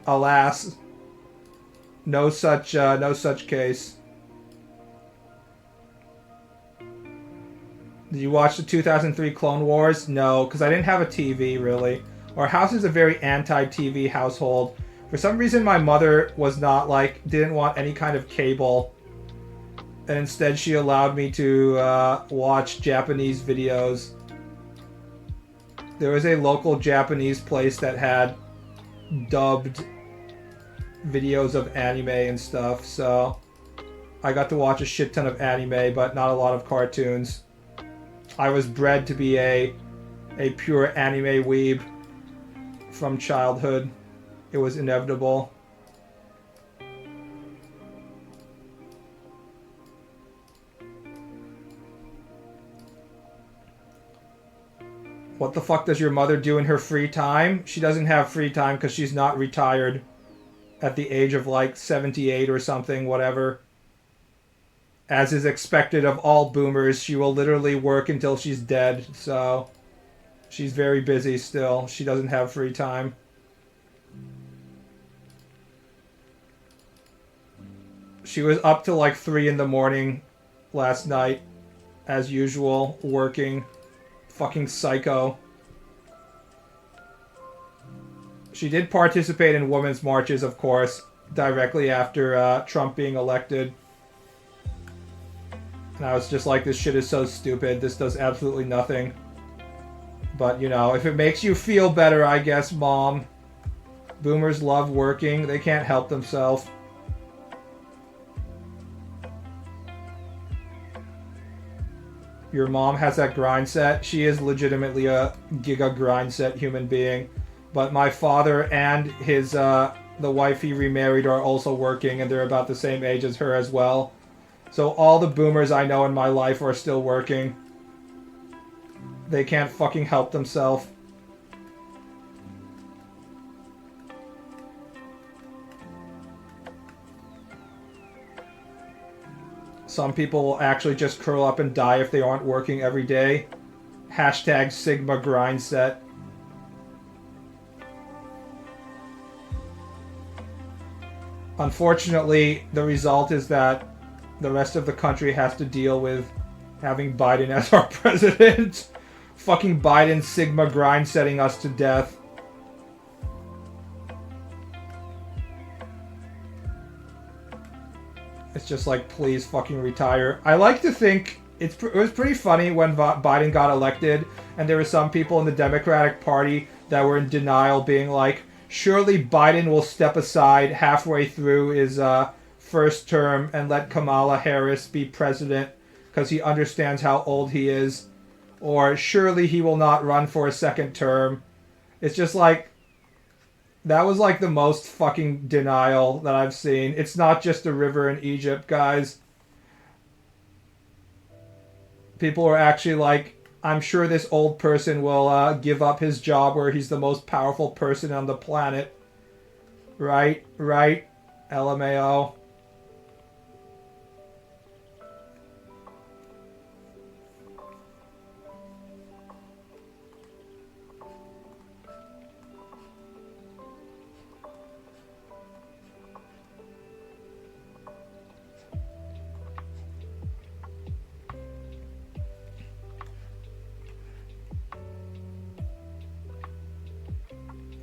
Alas. No such case. Did you watch the 2003 Clone Wars? No, because I didn't have a TV, really. Our house is a very anti-TV household. For some reason, my mother was not, like, didn't want any kind of cable. And instead, she allowed me to watch Japanese videos. There was a local Japanese place that had dubbed videos of anime and stuff, so I got to watch a shit ton of anime, but not a lot of cartoons. I was bred to be a pure anime weeb from childhood. It was inevitable. What the fuck does your mother do in her free time? She doesn't have free time because she's not retired at the age of like 78 or something, whatever. As is expected of all boomers, she will literally work until she's dead, so she's very busy still. She doesn't have free time. She was up till like 3 in the morning last night, as usual, working. Fucking psycho. She did participate in women's marches, of course, directly after Trump being elected. And I was just like, this shit is so stupid. This does absolutely nothing. But, you know, if it makes you feel better, I guess, Mom. Boomers love working. They can't help themselves. Your mom has that grind set. She is legitimately a giga grind set human being. But my father and his, the wife he remarried are also working, and they're about the same age as her as well. So all the boomers I know in my life are still working. They can't fucking help themselves. Some people will actually just curl up and die if they aren't working every day. Hashtag Sigma grind set. Unfortunately, the result is that the rest of the country has to deal with having Biden as our president. Fucking Biden Sigma grind setting us to death. It's just like, please fucking retire. I like to think it was pretty funny when Biden got elected, and there were some people in the Democratic Party that were in denial, being like, surely Biden will step aside halfway through his first term and let Kamala Harris be president because he understands how old he is. Or surely he will not run for a second term. It's just like, that was like the most fucking denial that I've seen. It's not just a river in Egypt, guys. People are actually like, I'm sure this old person will give up his job where he's the most powerful person on the planet. Right? Right? LMAO.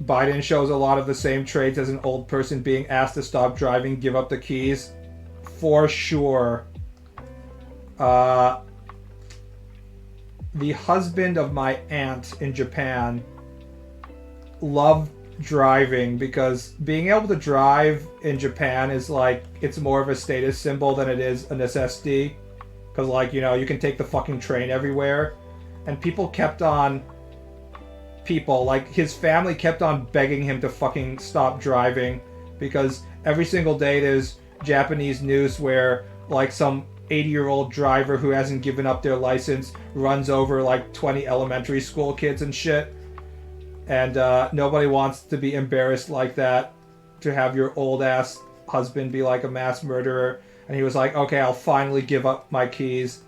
Biden shows a lot of the same traits as an old person being asked to stop driving, give up the keys. For sure. The husband of my aunt in Japan loved driving because being able to drive in Japan is like, it's more of a status symbol than it is a necessity. Because, like, you know, you can take the fucking train everywhere. And people kept on... like his family kept on begging him to fucking stop driving because every single day there's Japanese news where like some 80-year-old driver who hasn't given up their license runs over like 20 elementary school kids and shit, and nobody wants to be embarrassed like that, to have your old ass husband be like a mass murderer. And he was like, okay, I'll finally give up my keys.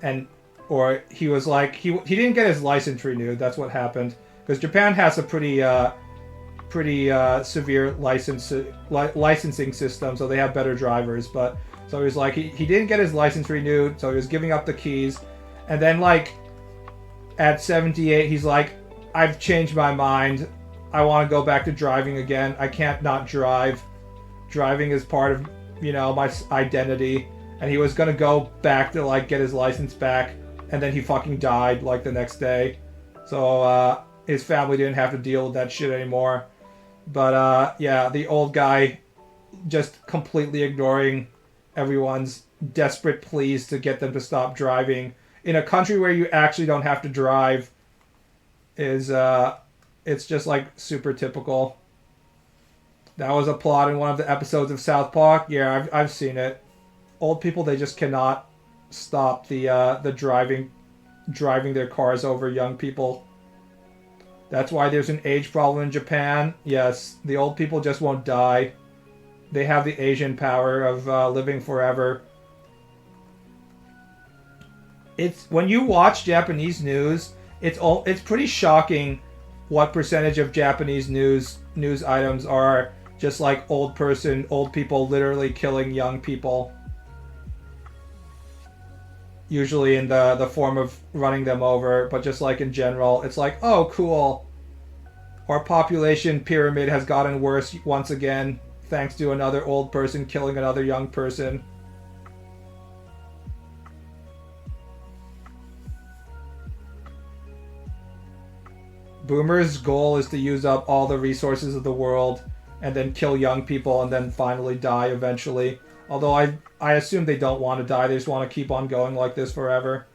And or he was like, he didn't get his license renewed. That's what happened. Because Japan has a pretty pretty severe licensing system, so they have better drivers. But so he was like, he didn't get his license renewed, so he was giving up the keys, and then like at 78, he's like, I've changed my mind. I want to go back to driving again. I can't not drive. Driving is part of, you know, my identity. And he was gonna go back to like get his license back, and then he fucking died like the next day. So his family didn't have to deal with that shit anymore. But yeah, the old guy just completely ignoring everyone's desperate pleas to get them to stop driving in a country where you actually don't have to drive is it's just like super typical. That was a plot in one of the episodes of South Park. Yeah, I've seen it. Old people, they just cannot stop the driving their cars over young people. That's why there's an age problem in Japan. Yes, the old people just won't die. They have the Asian power of living forever. It's when you watch Japanese news, it's pretty shocking what percentage of Japanese news items are just like old people literally killing young people. Usually in the form of running them over, but just like in general, it's like, oh, cool. Our population pyramid has gotten worse once again, thanks to another old person killing another young person. Boomers' goal is to use up all the resources of the world and then kill young people and then finally die eventually. Although I assume they don't want to die, they just want to keep on going like this forever.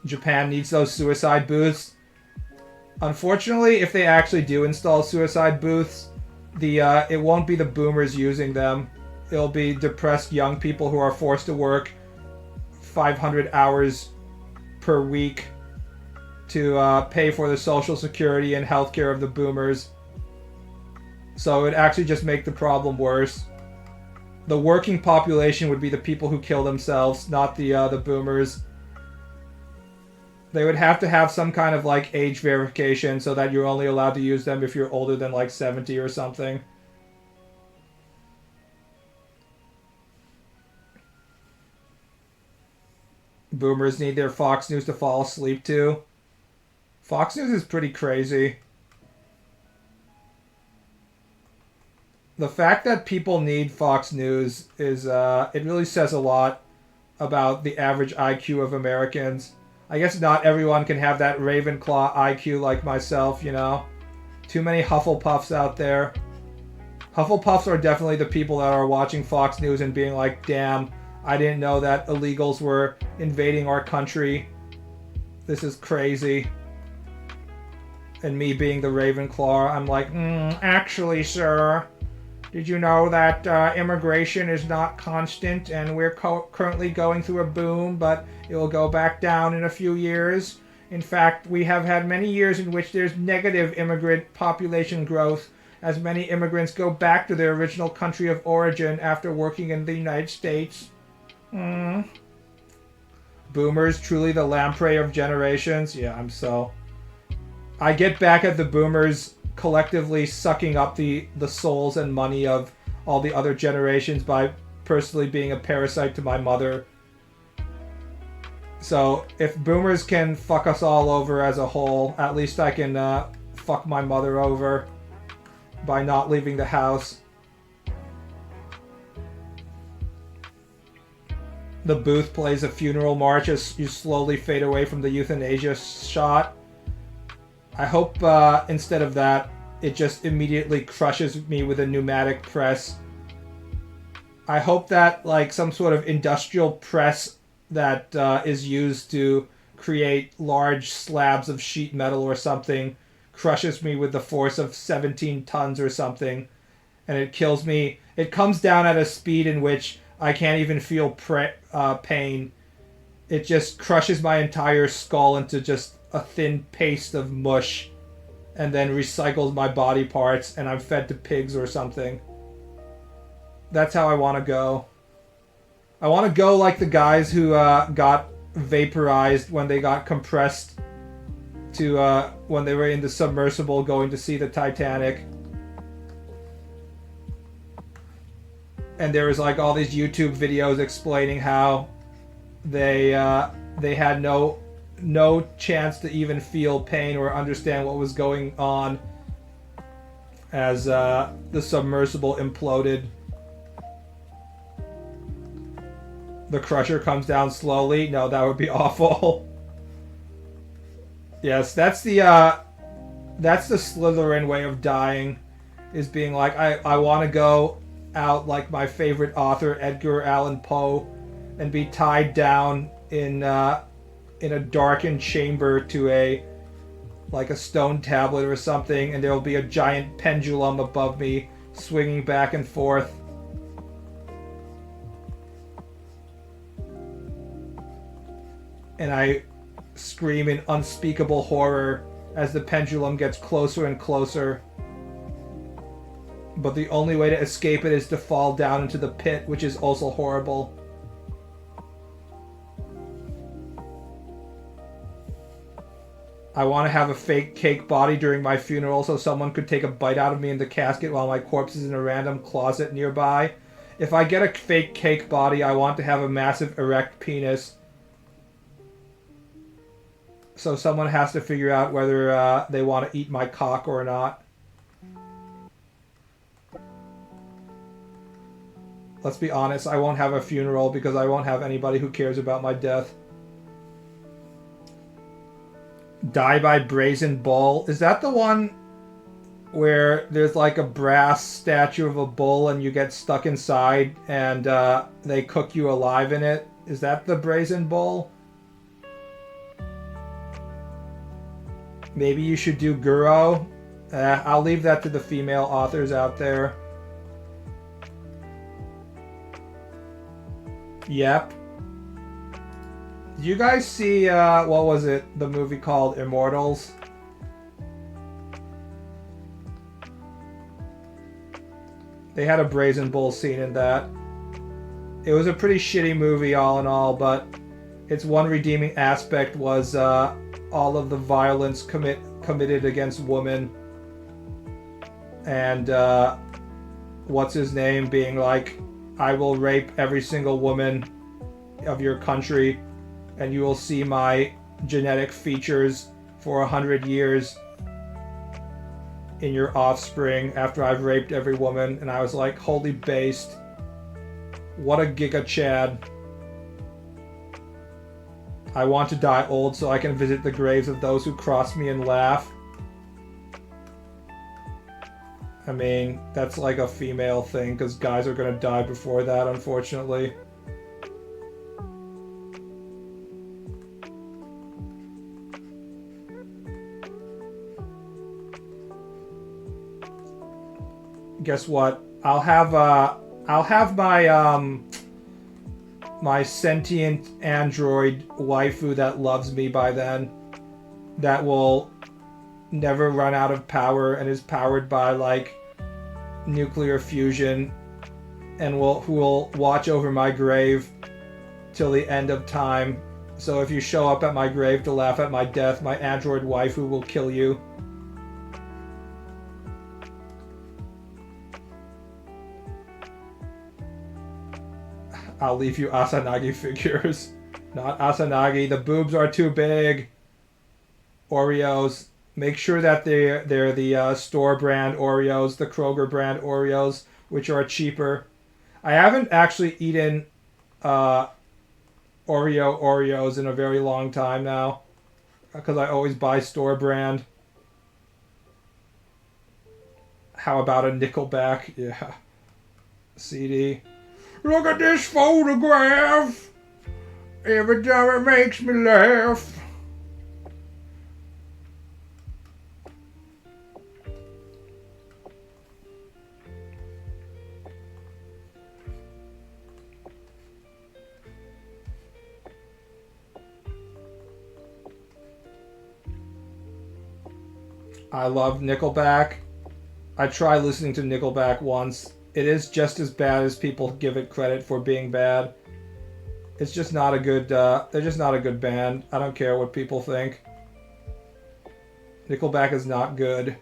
Japan needs those suicide booths. Unfortunately, if they actually do install suicide booths, it won't be the boomers using them. It'll be depressed young people who are forced to work 500 hours per week to pay for the social security and healthcare of the boomers. So it would actually just make the problem worse. The working population would be the people who kill themselves, not the boomers. They would have to have some kind of like age verification so that you're only allowed to use them if you're older than like 70 or something. Boomers need their Fox News to fall asleep to. Fox News is pretty crazy. The fact that people need Fox News is, it really says a lot about the average IQ of Americans. I guess not everyone can have that Ravenclaw IQ like myself, you know? Too many Hufflepuffs out there. Hufflepuffs are definitely the people that are watching Fox News and being like, damn, I didn't know that illegals were invading our country. This is crazy. And me being the Ravenclaw, I'm like, actually, sir, did you know that immigration is not constant and we're currently going through a boom, but it will go back down in a few years? In fact, we have had many years in which there's negative immigrant population growth as many immigrants go back to their original country of origin after working in the United States. Boomers, truly the lamprey of generations. Yeah, I get back at the boomers collectively sucking up the souls and money of all the other generations by personally being a parasite to my mother. So if boomers can fuck us all over as a whole, at least I can fuck my mother over by not leaving the house. The booth plays a funeral march as you slowly fade away from the euthanasia shot. I hope instead of that, it just immediately crushes me with a pneumatic press. I hope that like some sort of industrial press that is used to create large slabs of sheet metal or something crushes me with the force of 17 tons or something, and it kills me. It comes down at a speed in which I can't even feel pain. It just crushes my entire skull into just a thin paste of mush and then recycles my body parts and I'm fed to pigs or something. That's how I want to go. I want to go like the guys who got vaporized when they got compressed to when they were in the submersible going to see the Titanic. And there was like all these YouTube videos explaining how they had no chance to even feel pain or understand what was going on as the submersible imploded. The crusher comes down slowly. No, that would be awful. Yes, that's the Slytherin way of dying, is being like, I want to go out like my favorite author Edgar Allan Poe and be tied down in a darkened chamber to a stone tablet or something, and there will be a giant pendulum above me swinging back and forth. And I scream in unspeakable horror as the pendulum gets closer and closer. But the only way to escape it is to fall down into the pit, which is also horrible. I want to have a fake cake body during my funeral so someone could take a bite out of me in the casket while my corpse is in a random closet nearby. If I get a fake cake body, I want to have a massive erect penis. So someone has to figure out whether they want to eat my cock or not. Let's be honest, I won't have a funeral because I won't have anybody who cares about my death. Die by Brazen Bull. Is that the one where there's like a brass statue of a bull and you get stuck inside and they cook you alive in it? Is that the Brazen Bull? Maybe you should do Guro. I'll leave that to the female authors out there. Yep. Did you guys see, what was it, the movie called Immortals? They had a Brazen Bull scene in that. It was a pretty shitty movie all in all, but its one redeeming aspect was all of the violence committed against women. And what's his name being like, I will rape every single woman of your country and you will see my genetic features for 100 years in your offspring after I've raped every woman. And I was like, holy based. What a giga chad. I want to die old so I can visit the graves of those who cross me and laugh. I mean, that's like a female thing, because guys are going to die before that, unfortunately. Guess what? I'll have my my sentient android waifu that loves me by then, that will never run out of power and is powered by like nuclear fusion, and who will watch over my grave till the end of time. So if you show up at my grave to laugh at my death, my android waifu will kill you. I'll leave you Asanagi figures. Not Asanagi. The boobs are too big. Oreos. Make sure that they're the store brand Oreos, the Kroger brand Oreos, which are cheaper. I haven't actually eaten Oreos in a very long time now, because I always buy store brand. How about a Nickelback? Yeah. CD. Look at this photograph. Every time it makes me laugh. I love Nickelback. I tried listening to Nickelback once. It is just as bad as people give it credit for being bad. It's just not a good, they're just not a good band. I don't care what people think. Nickelback is not good.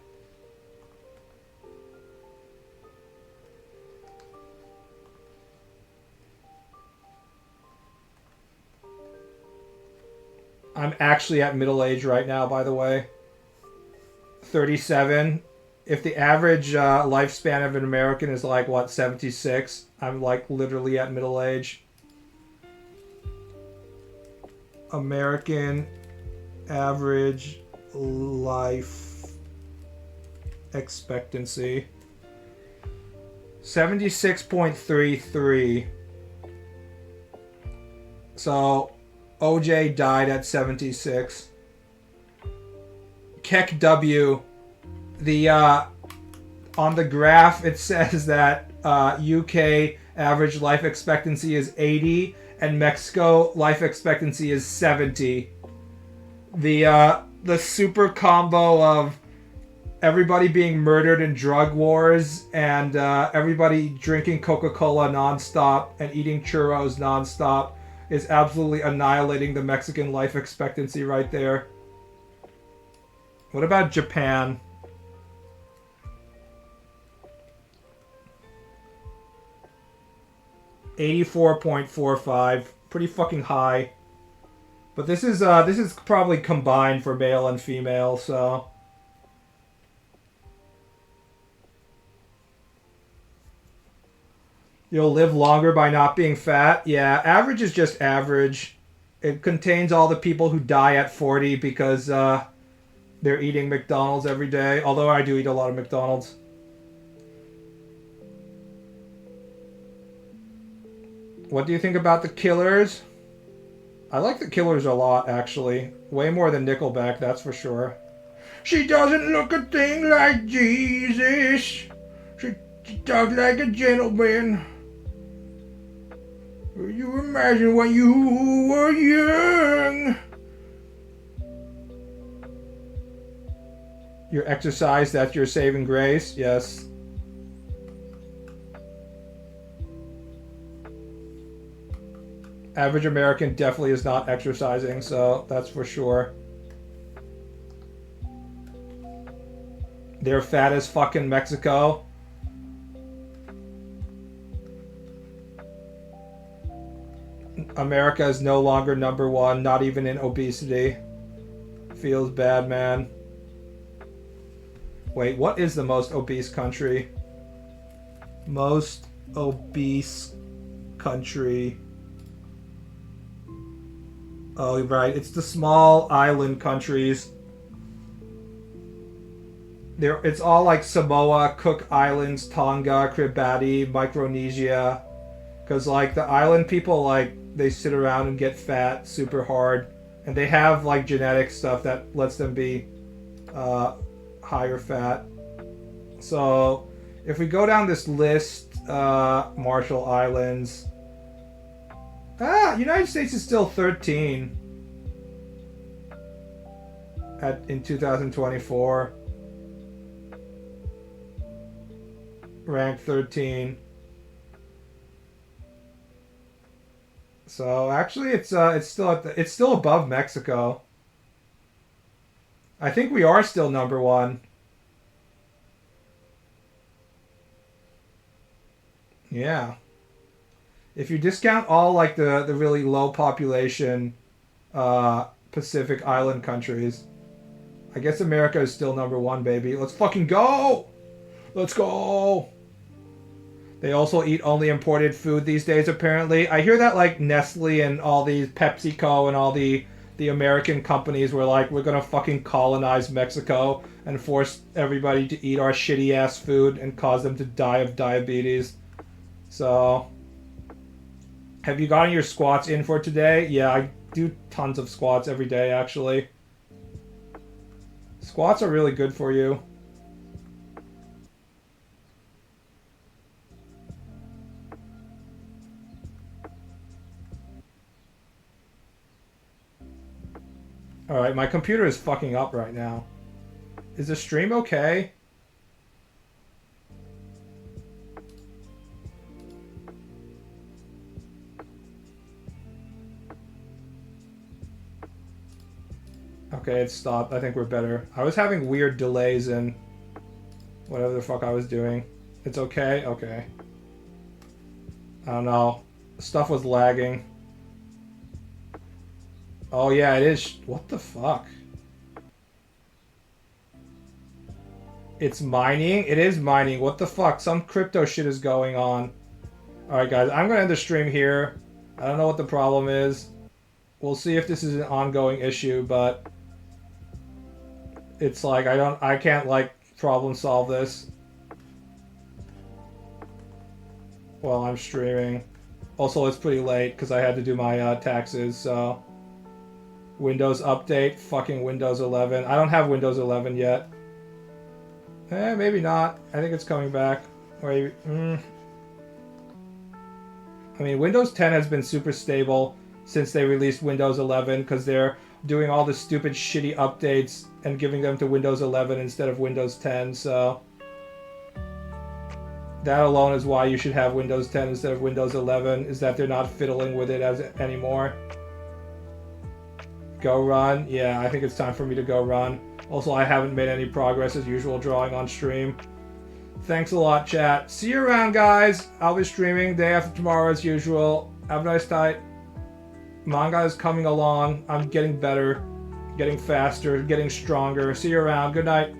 I'm actually at middle age right now, by the way. 37. If the average lifespan of an American is like, what, 76? I'm like literally at middle age. American average life expectancy. 76.33. So OJ died at 76. Keck W, the on the graph it says that UK average life expectancy is 80 and Mexico life expectancy is 70. The super combo of everybody being murdered in drug wars and everybody drinking Coca-Cola nonstop and eating churros nonstop is absolutely annihilating the Mexican life expectancy right there. What about Japan? $84.45, pretty fucking high. But this is probably combined for male and female, so you'll live longer by not being fat. Yeah, average is just average. It contains all the people who die at 40 because they're eating McDonald's every day. Although I do eat a lot of McDonald's. What do you think about the Killers? I like the Killers a lot, actually. Way more than Nickelback, that's for sure. She doesn't look a thing like Jesus. She talks like a gentleman. You imagine when you were young. Your exercise, that's your saving grace? Yes. Average American definitely is not exercising, so that's for sure. They're fat as fuck in Mexico. America is no longer number one, not even in obesity. Feels bad, man. Wait, what is the most obese country? Most obese country. Oh, right. It's the small island countries. It's all like Samoa, Cook Islands, Tonga, Kiribati, Micronesia. Because, like, the island people, like, they sit around and get fat super hard. And they have, like, genetic stuff that lets them be higher fat. So, if we go down this list, Marshall Islands... United States is still 13 in 2024. Ranked 13. So actually, it's still above Mexico. I think we are still number one. Yeah. If you discount all like the really low population Pacific Island countries, I guess America is still number one, baby. Let's fucking go! Let's go! They also eat only imported food these days, apparently. I hear that like Nestle and all these PepsiCo and all the American companies were like, we're gonna fucking colonize Mexico and force everybody to eat our shitty ass food and cause them to die of diabetes. So... Have you gotten your squats in for today? Yeah, I do tons of squats every day, actually. Squats are really good for you. Alright, my computer is fucking up right now. Is the stream okay? Okay, it stopped. I think we're better. I was having weird delays in whatever the fuck I was doing. It's okay? Okay. I don't know. Stuff was lagging. Oh yeah, it is. What the fuck? It's mining? It is mining. What the fuck? Some crypto shit is going on. Alright guys, I'm gonna end the stream here. I don't know what the problem is. We'll see if this is an ongoing issue, but it's like I can't like problem solve this while I'm streaming. Also, it's pretty late because I had to do my taxes, so Windows update, fucking Windows 11. I don't have Windows 11 yet. Maybe not. I think it's coming back. Wait, I mean, Windows 10 has been super stable since they released Windows 11 because they're doing all the stupid shitty updates and giving them to Windows 11 instead of Windows 10, so that alone is why you should have Windows 10 instead of Windows 11, is that they're not fiddling with it anymore. Go run? Yeah, I think it's time for me to go run. Also, I haven't made any progress as usual drawing on stream. Thanks a lot, chat. See you around, guys. I'll be streaming day after tomorrow as usual. Have a nice night. Manga is coming along. I'm getting better, getting faster, getting stronger. See you around. Good night.